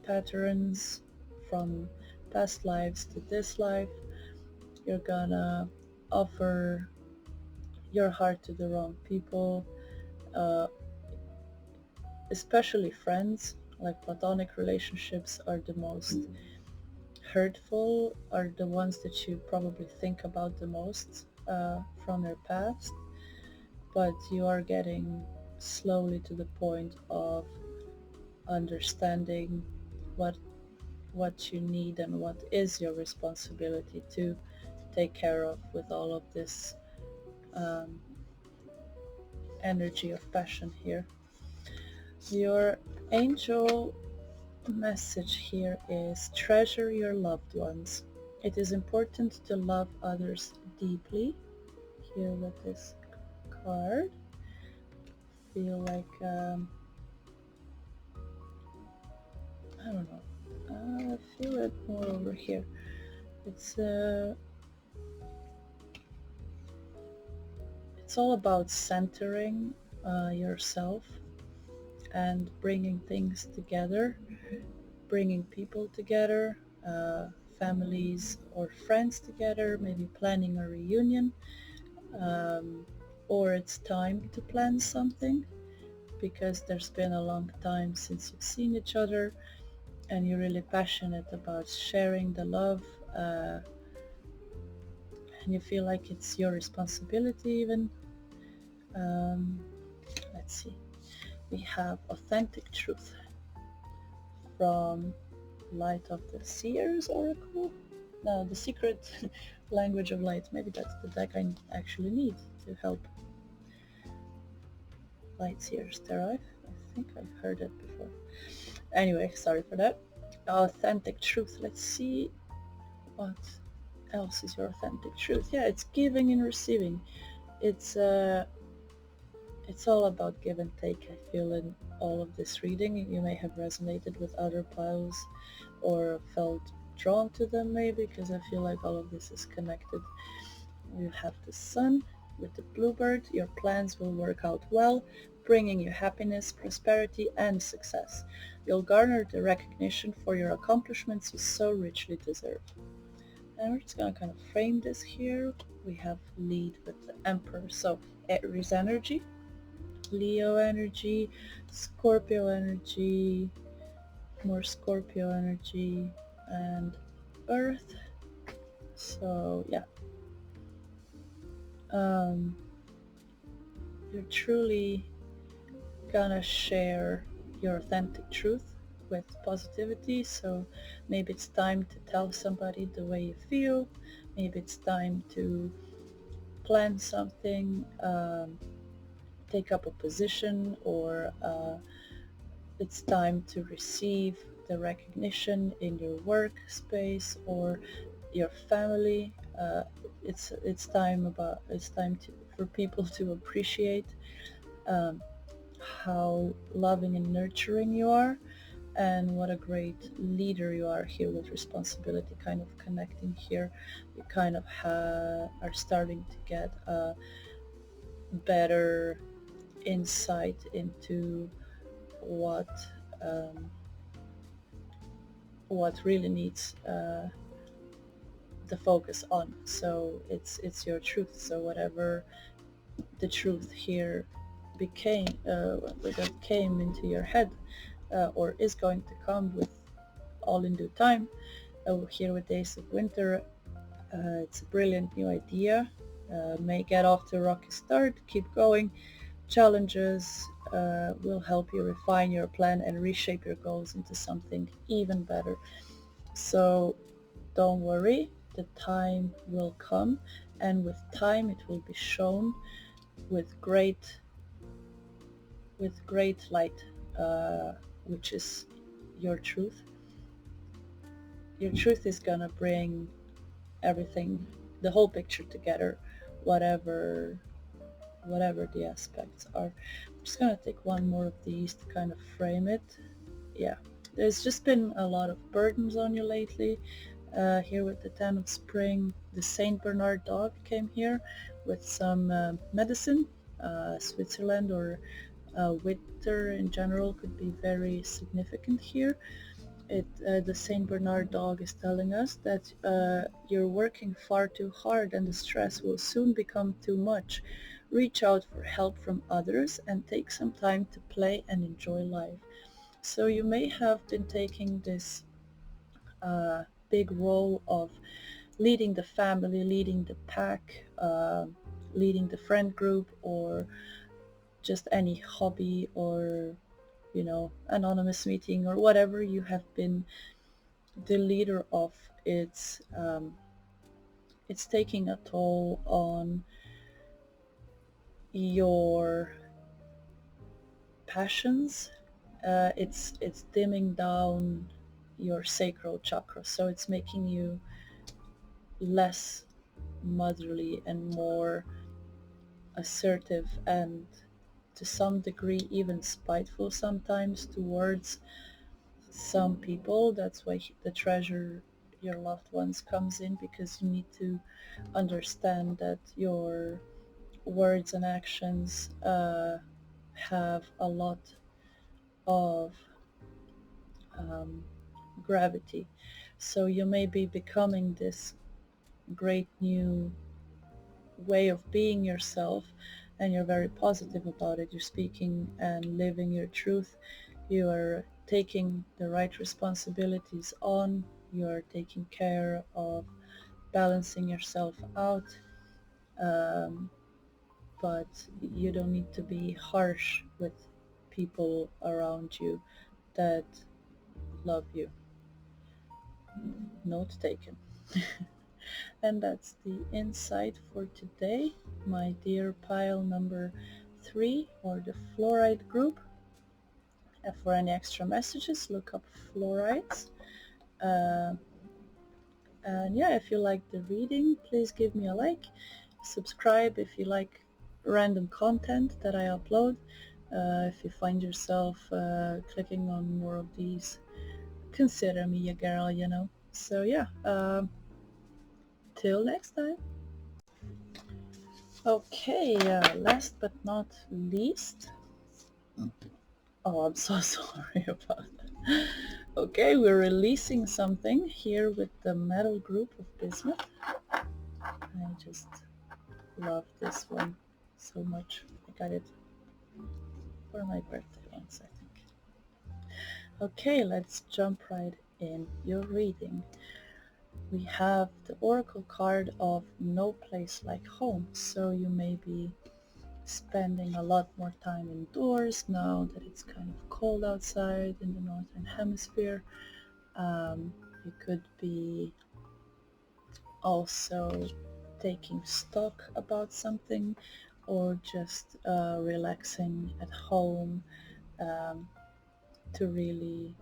patterns from past lives to this life. You're gonna offer your heart to the wrong people, uh, especially friends. Like platonic relationships are the most hurtful, are the ones that you probably think about the most from your past, but you are getting slowly to the point of understanding what what you need and what is your responsibility to take care of with all of this um, energy of passion here. Your angel message here is treasure your loved ones. It is important to love others deeply. Here with this card, feel like I don't know. I feel it more over here. It's it's all about centering yourself and bringing things together, bringing people together, families or friends together, maybe planning a reunion, um, or it's time to plan something because there's been a long time since you've seen each other and you're really passionate about sharing the love, and you feel like it's your responsibility even. Um, let's see. We have authentic truth from Light of the Seers Oracle. No, the secret language of light. Maybe that's the deck I actually need to help Light Seers derive. I think I've heard it before. Anyway, sorry for that. Authentic truth. Let's see what else is your authentic truth. Yeah, it's giving and receiving. It's all about give and take. I feel in all of this reading you may have resonated with other piles or felt drawn to them maybe, because I feel like all of this is connected. You have the sun with the bluebird. Your plans will work out well, bringing you happiness, prosperity, and success. You'll garner the recognition for your accomplishments you so richly deserve. And we're just going to kind of frame this here. We have lead with the Emperor. So Aries energy, Leo energy, Scorpio energy, more Scorpio energy, and Earth. So yeah, you're truly gonna share your authentic truth with positivity. So maybe it's time to tell somebody the way you feel. Maybe it's time to plan something, take up a position, or it's time to receive the recognition in your workspace or your family. For people to appreciate how loving and nurturing you are, and what a great leader you are here with responsibility kind of connecting here. You kind of are starting to get a better insight into um, what really needs the focus on. So it's your truth. So whatever the truth here that came into your head, or is going to come with all in due time. Here with Days of Winter, it's a brilliant new idea. May get off to a rocky start, keep going. Challenges will help you refine your plan and reshape your goals into something even better. So don't worry, the time will come, and with time it will be shown with great light, which is your truth. Your truth is gonna bring everything, the whole picture together, whatever the aspects are. I'm just gonna take one more of these to kind of frame it. Yeah, there's just been a lot of burdens on you lately. Here with the 10 of Spring, the Saint Bernard dog came here with some medicine. Switzerland or winter in general could be very significant here. The Saint Bernard dog is telling us that you're working far too hard and the stress will soon become too much. Reach out for help from others and take some time to play and enjoy life. So you may have been taking this big role of leading the family, leading the pack, leading the friend group, or just any hobby, or anonymous meeting, or whatever you have been the leader of. It's taking a toll on your passions. It's dimming down your sacral chakra, so it's making you less motherly and more assertive, and to some degree even spiteful sometimes towards some people. That's why the treasure your loved ones comes in, because you need to understand that your words and actions have a lot of um, gravity. So you may be becoming this great new way of being yourself, and you're very positive about it. You're speaking and living your truth. You are taking the right responsibilities on. You are taking care of balancing yourself out. Um, but you don't need to be harsh with people around you that love you. Note taken. And that's the insight for today, my dear pile number 3, or the Flourite group. And for any extra messages, look up Flourites. Uh, and yeah, if you like the reading, please give me a like. Subscribe if you like random content that I upload. If you find yourself clicking on more of these, consider me a girl. So yeah, till next time. Okay, last but not least. Oh, I'm so sorry about that. Okay, we're releasing something here with the metal group of Bismuth. I just love this one so much. I got it for my birthday once, I think. Okay, let's jump right in your reading. We have the oracle card of No Place Like Home, so you may be spending a lot more time indoors now that it's kind of cold outside in the northern hemisphere. You could be also taking stock about something, or just relaxing at home, to really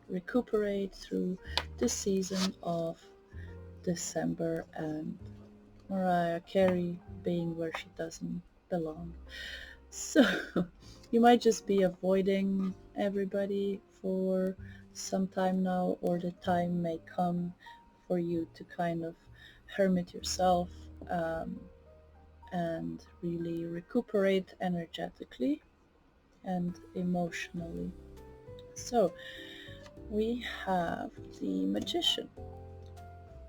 recuperate through the season of December, and Mariah Carey being where she doesn't belong. So you might just be avoiding everybody for some time now, or the time may come for you to kind of hermit yourself, and really recuperate energetically and emotionally. So we have the Magician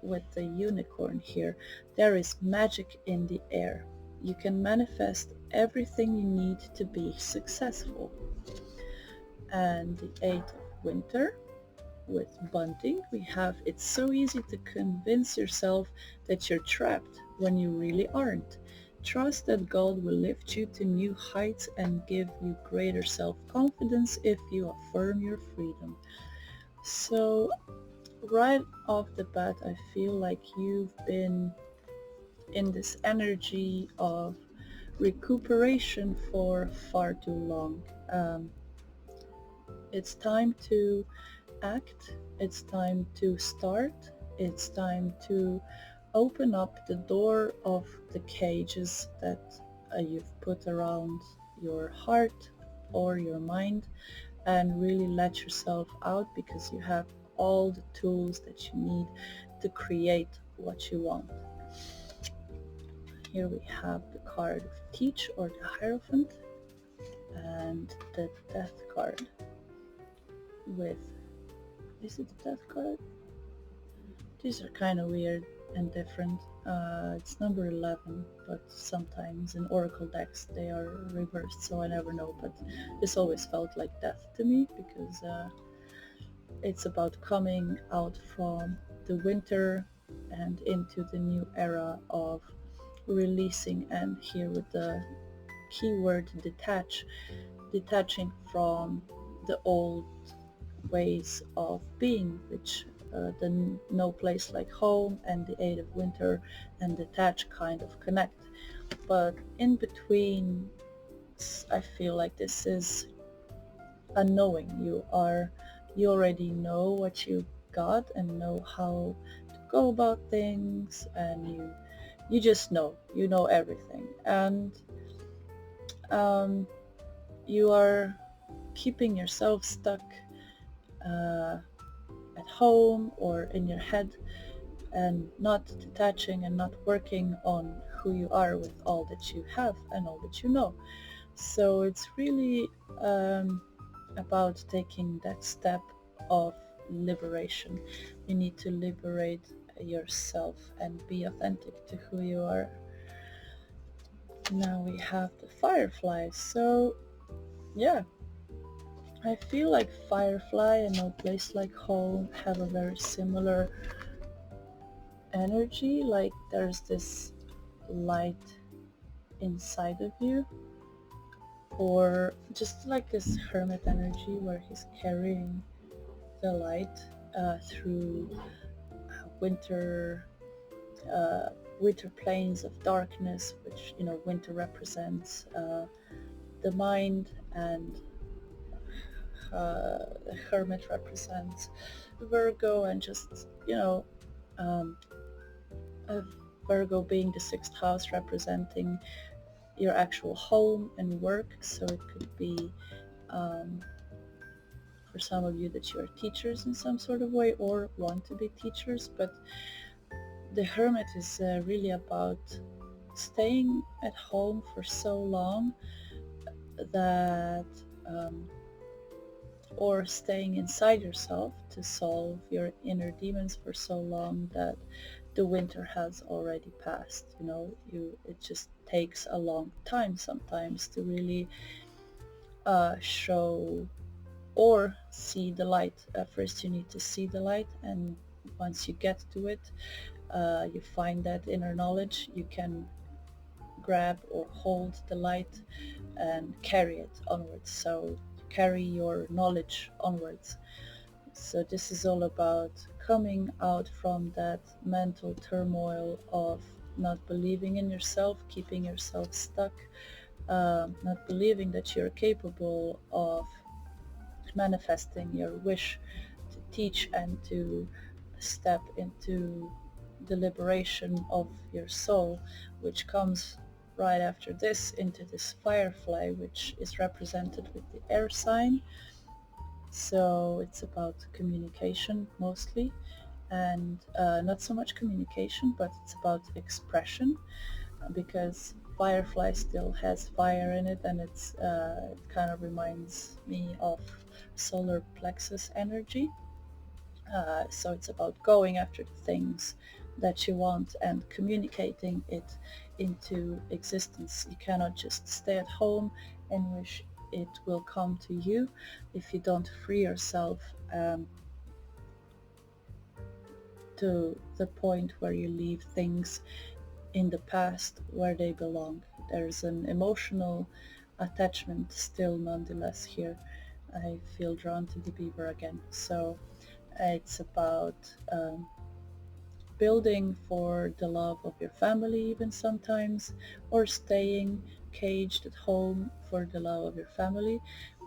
with the unicorn here. There is magic in the air. You can manifest everything you need to be successful. And the 8 of winter, with bunting, we have it's so easy to convince yourself that you're trapped when you really aren't. Trust that God will lift you to new heights and give you greater self-confidence if you affirm your freedom. So right off the bat, I feel like you've been in this energy of recuperation for far too long. It's time to act, it's time to start, it's time to open up the door of the cages that you've put around your heart or your mind, and really let yourself out, because you have all the tools that you need to create what you want. Here we have the card of Teach, or the Hierophant, and the Death card with, is it the Death card? These are kind of weird and different. It's number 11, but sometimes in oracle decks they are reversed, so I never know, but this always felt like death to me, because it's about coming out from the winter and into the new era of releasing, and here with the keyword detach, detaching from the old ways of being, which the no place like home and the 8 of winter and detach kind of connect. But in between, I feel like this is a knowing. You already know what you got and know how to go about things, and you just know, you know everything, and you are keeping yourself stuck at home or in your head, and not detaching and not working on who you are with all that you have and all that you know. So it's really about taking that step of liberation. You need to liberate yourself and be authentic to who you are. Now we have the Firefly. So yeah, I feel like Firefly and No Place Like Home have a very similar energy. Like there's this light inside of you, or just like this hermit energy where he's carrying the light through winter winter plains of darkness, which, you know, winter represents the mind, and the hermit represents Virgo, and just, you know, um, Virgo being the 6th house representing your actual home and work. So it could be for some of you that you are teachers in some sort of way or want to be teachers, but the hermit is really about staying at home for so long that or staying inside yourself to solve your inner demons for so long that the winter has already passed. You know, it just takes a long time sometimes to really show or see the light. First you need to see the light, and once you get to it, you find that inner knowledge, you can grab or hold the light and carry it onwards. So carry your knowledge onwards. So this is all about coming out from that mental turmoil of not believing in yourself, keeping yourself stuck, not believing that you're capable of manifesting your wish to teach and to step into the liberation of your soul, which comes right after this into this Firefly, which is represented with the air sign. So it's about communication mostly, and not so much communication, but it's about expression, because Firefly still has fire in it, and it kind of reminds me of solar plexus energy. So it's about going after the things that you want and communicating it into existence. You cannot just stay at home and wish it will come to you if you don't free yourself to the point where you leave things in the past where they belong. There's an emotional attachment still nonetheless here. I feel drawn to the beaver again. So it's about building for the love of your family even sometimes, or staying caged at home for the love of your family,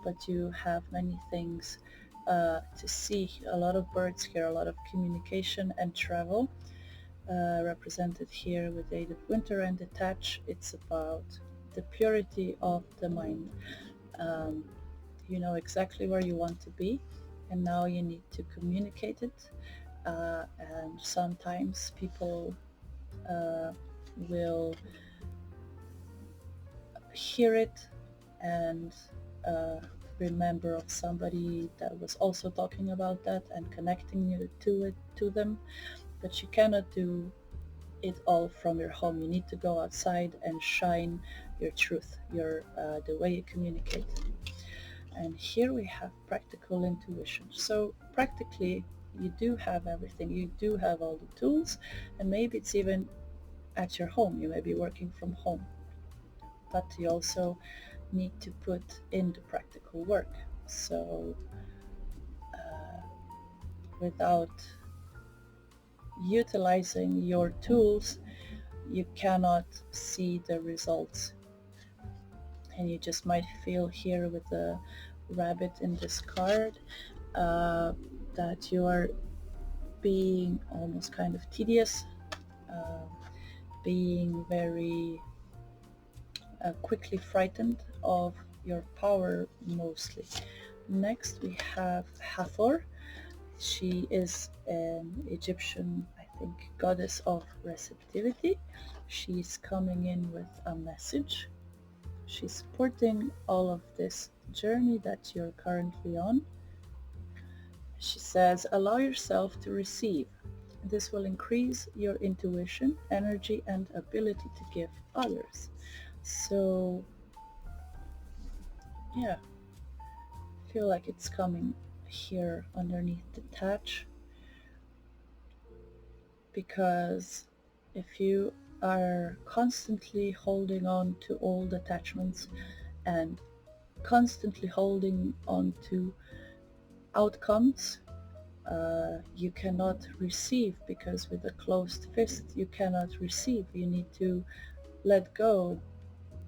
but you have many things to see. A lot of birds here, a lot of communication and travel, represented here with Aid of Winter and Detach. It's about the purity of the mind. You know exactly where you want to be, and now you need to communicate it. And sometimes people will hear it and remember of somebody that was also talking about that and connecting you to them, but you cannot do it all from your home. You need to go outside and shine your truth, your the way you communicate. And here we have practical intuition. So practically you do have everything, you do have all the tools, and maybe it's even at your home, you may be working from home, but you also need to put in the practical work. So without utilizing your tools, you cannot see the results. And you just might feel here with the rabbit in this card that you are being almost kind of tedious, being very quickly frightened of your power mostly. Next we have Hathor. She is an Egyptian, I think, goddess of receptivity. She's coming in with a message. She's supporting all of this journey that you're currently on. She says, allow yourself to receive. This will increase your intuition, energy, and ability to give others. So, yeah, I feel like it's coming here underneath Detach, because if you are constantly holding on to old attachments and constantly holding on to outcomes, you cannot receive, because with a closed fist you cannot receive. You need to let go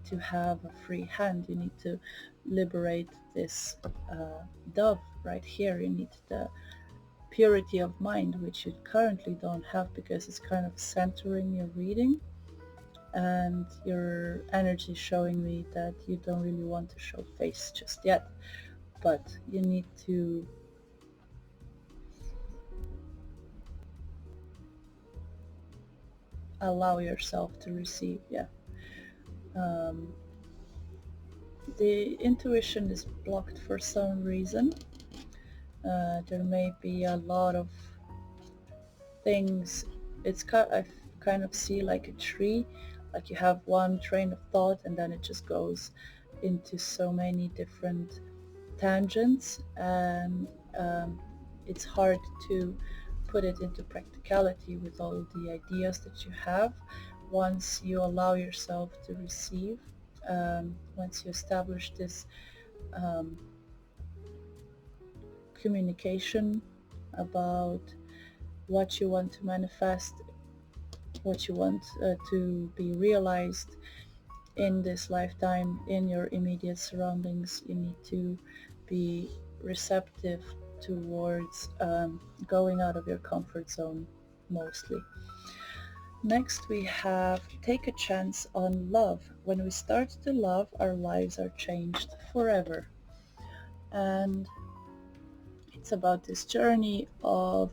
to have a free hand. You need to liberate this dove right here. You need the purity of mind, which you currently don't have, because it's kind of centering your reading, and your energy is showing me that you don't really want to show face just yet, but you need to allow yourself to receive. The intuition is blocked for some reason. There may be a lot of things. I kind of see like a tree, like you have one train of thought and then it just goes into so many different tangents, and it's hard to put it into practicality with all the ideas that you have. Once you allow yourself to receive, once you establish this communication about what you want to manifest, what you want to be realized in this lifetime, in your immediate surroundings, you need to be receptive towards going out of your comfort zone mostly. Next we have take a chance on love. When we start to love, our lives are changed forever. And it's about this journey of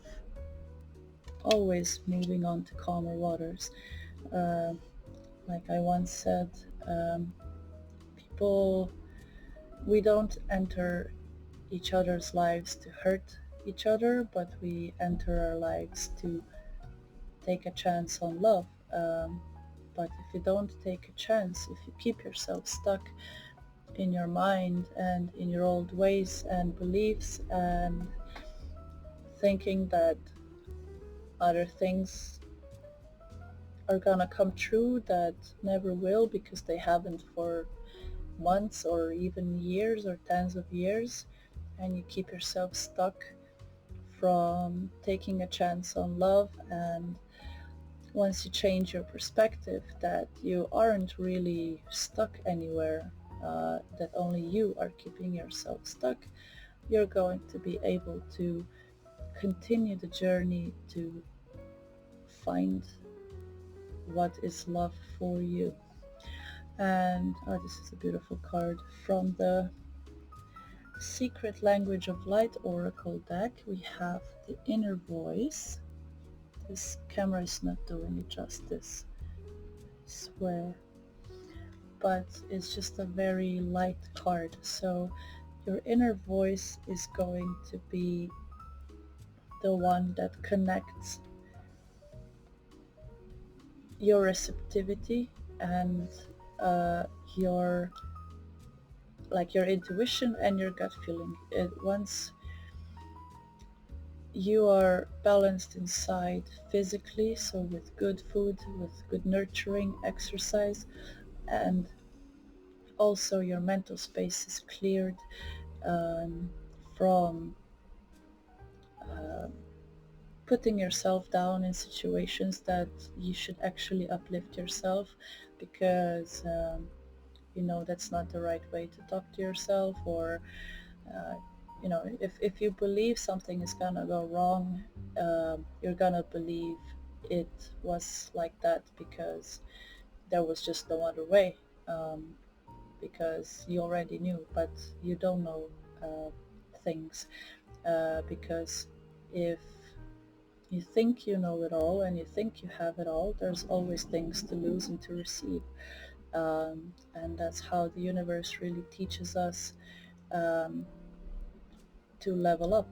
always moving on to calmer waters. Like I once said, we don't enter each other's lives to hurt each other, but we enter our lives to take a chance on love. But if you don't take a chance, if you keep yourself stuck in your mind and in your old ways and beliefs and thinking that other things are gonna come true that never will because they haven't for months or even years or tens of years, and you keep yourself stuck from taking a chance on love. And once you change your perspective that you aren't really stuck anywhere, that only you are keeping yourself stuck, you're going to be able to continue the journey to find what is love for you. And this is a beautiful card from the Secret Language of Light Oracle deck. We have the Inner Voice. This camera is not doing it justice, I swear, but it's just a very light card. So your inner voice is going to be the one that connects your receptivity and your your intuition and your gut feeling. Once you are balanced inside physically, so with good food, with good nurturing exercise, and also your mental space is cleared from putting yourself down in situations that you should actually uplift yourself, because you know that's not the right way to talk to yourself. Or you know, if you believe something is gonna go wrong, you're gonna believe it was like that because there was just no other way, because you already knew, but you don't know things, because if you think you know it all and you think you have it all, there's always things to lose and to receive. And that's how the universe really teaches us to level up.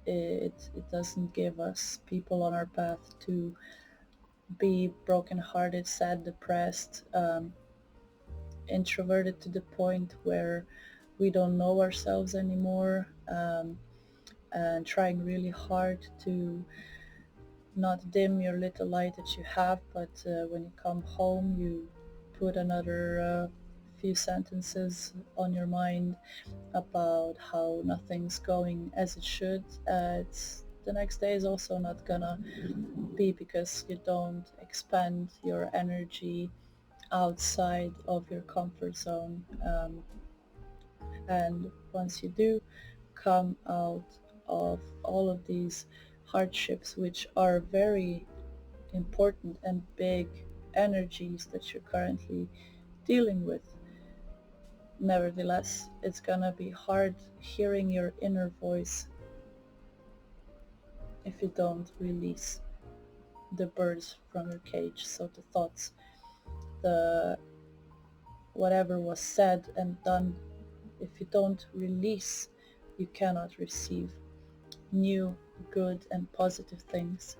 It doesn't give us people on our path to be brokenhearted, sad, depressed, introverted to the point where we don't know ourselves anymore, and trying really hard to not dim your little light that you have, but when you come home you put another few sentences on your mind about how nothing's going as it should. It's the next day is also not gonna be, because you don't expand your energy outside of your comfort zone. And once you do come out of all of these hardships, which are very important and big energies that you're currently dealing with, nevertheless, it's gonna be hard hearing your inner voice if you don't release the birds from your cage. So the thoughts, the whatever was said and done, if you don't release, you cannot receive new, good and positive things.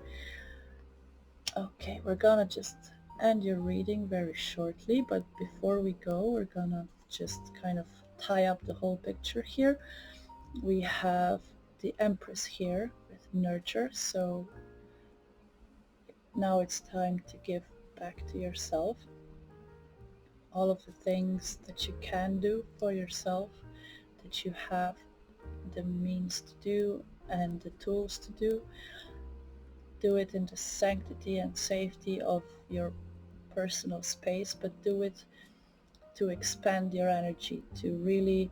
Okay, we're gonna just end your reading very shortly, but before we go, we're gonna just kind of tie up the whole picture here. We have the Empress here with nurture, so now it's time to give back to yourself all of the things that you can do for yourself, that you have the means to do and the tools to do. Do it in the sanctity and safety of your personal space, but do it to expand your energy, to really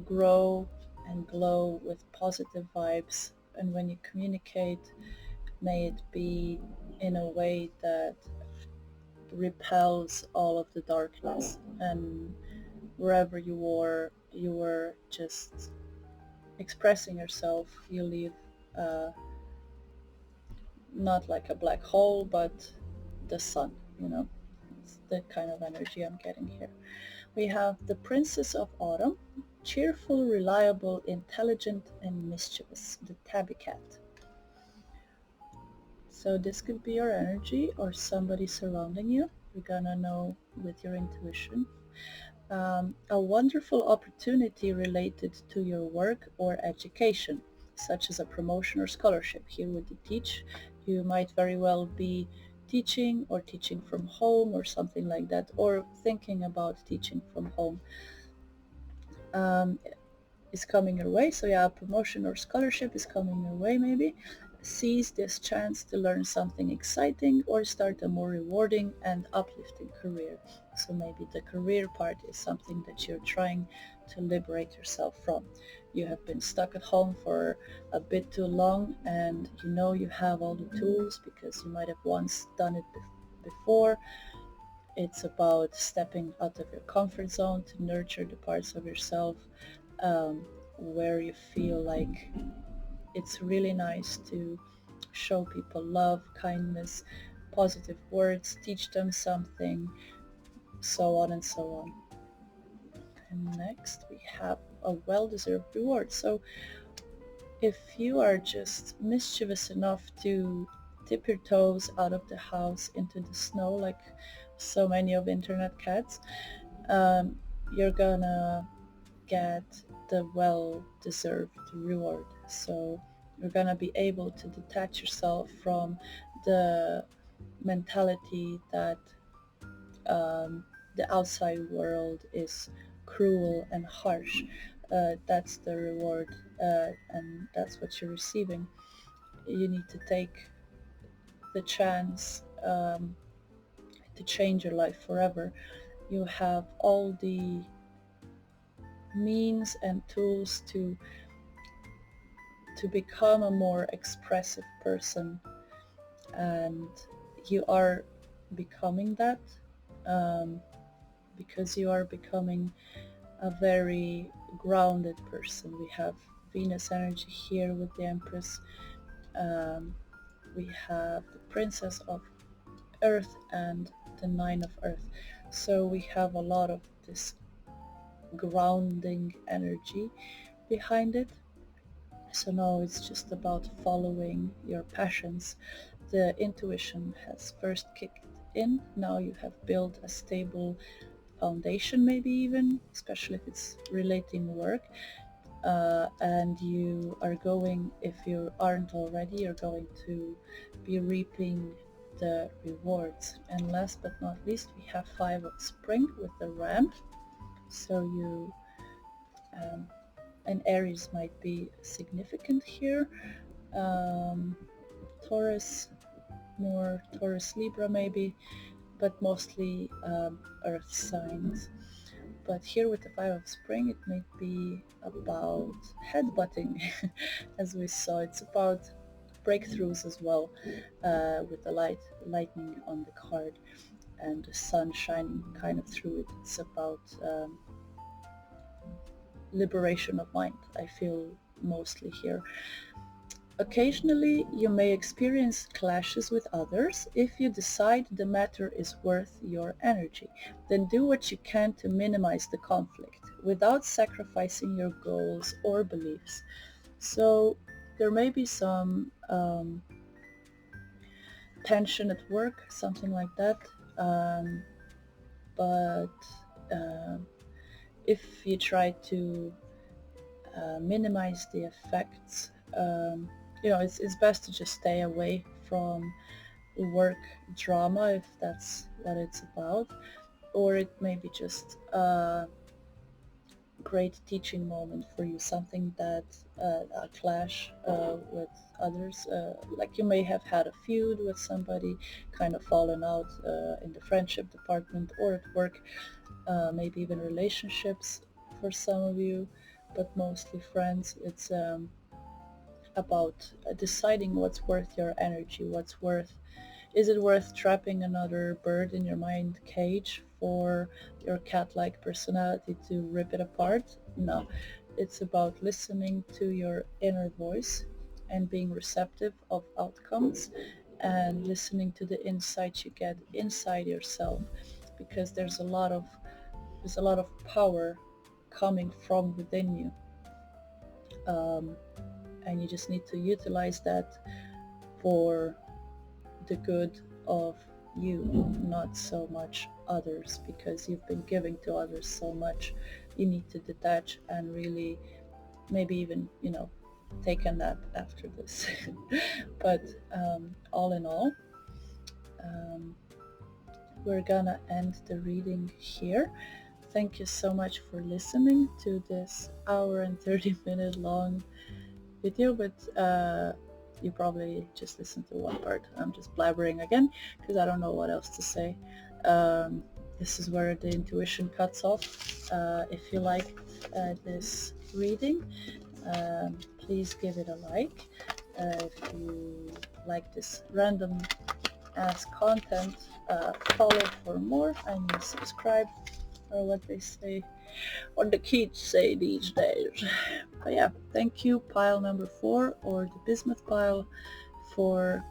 grow and glow with positive vibes. And when you communicate, may it be in a way that repels all of the darkness, and wherever you were just expressing yourself, you leave not like a black hole, but the sun, you know. It's the kind of energy I'm getting here. We have the Princess of Autumn, cheerful, reliable, intelligent, and mischievous, the tabby cat. So this could be your energy or somebody surrounding you. You're gonna know with your intuition. A wonderful opportunity related to your work or education, such as a promotion or scholarship. Here with the teach, you might very well be teaching or teaching from home or something like that, or thinking about teaching from home. Is coming your way. So yeah, a promotion or scholarship is coming your way maybe. Seize this chance to learn something exciting or start a more rewarding and uplifting career. So maybe the career part is something that you're trying to liberate yourself from. You have been stuck at home for a bit too long, and you know you have all the tools because you might have once done it before. It's about stepping out of your comfort zone to nurture the parts of yourself where you feel like it's really nice to show people love, kindness, positive words, teach them something, so on and so on. And next we have a well-deserved reward. So if you are just mischievous enough to tip your toes out of the house into the snow like so many of internet cats, you're gonna get the well-deserved reward. So you're gonna be able to detach yourself from the mentality that the outside world is cruel and harsh. That's the reward, and that's what you're receiving. You need to take the chance to change your life forever. You have all the means and tools to become a more expressive person, and you are becoming that, because you are becoming a very grounded person. We have Venus energy here with the Empress. We have the Princess of Earth and the Nine of Earth. So we have a lot of this grounding energy behind it. So now it's just about following your passions. The intuition has first kicked in. Now you have built a stable foundation, maybe even, especially if it's relating work. And you are going, if you aren't already, you're going to be reaping the rewards. And last but not least, we have Five of Spring with the Ram. So you and Aries might be significant here. Taurus, more Taurus Libra maybe, but mostly earth signs. But here with the Five of Spring, it may be about headbutting, as we saw. It's about breakthroughs as well, with the lightning on the card and the sun shining kind of through it. It's about liberation of mind, I feel, mostly here. Occasionally, you may experience clashes with others. If you decide the matter is worth your energy, then do what you can to minimize the conflict without sacrificing your goals or beliefs. So there may be some tension at work, something like that, but if you try to minimize the effects, it's best to just stay away from work drama if that's what it's about, or it may be just a great teaching moment for you, something that a clash with others, like you may have had a feud with somebody, kind of fallen out in the friendship department or at work, maybe even relationships for some of you, but mostly friends. It's about deciding what's worth your energy, is it worth trapping another bird in your mind cage for your cat-like personality to rip it apart? No, it's about listening to your inner voice and being receptive of outcomes and listening to the insights you get inside yourself, because there's a lot of power coming from within you. And you just need to utilize that for the good of you, not so much others, because you've been giving to others so much. You need to detach and really maybe even, take a nap after this. But all in all, we're gonna end the reading here. Thank you so much for listening to this hour and 30-minute long video, but you probably just listened to one part. I'm just blabbering again because I don't know what else to say. This is where the intuition cuts off. If you liked this reading, please give it a like. If you like this random ass content, follow for more. I mean, subscribe, or what they say, what the kids say these days. But yeah, thank you, pile number 4, or the Bismuth pile, for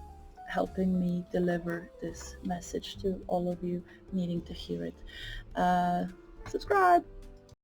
helping me deliver this message to all of you needing to hear it. Subscribe!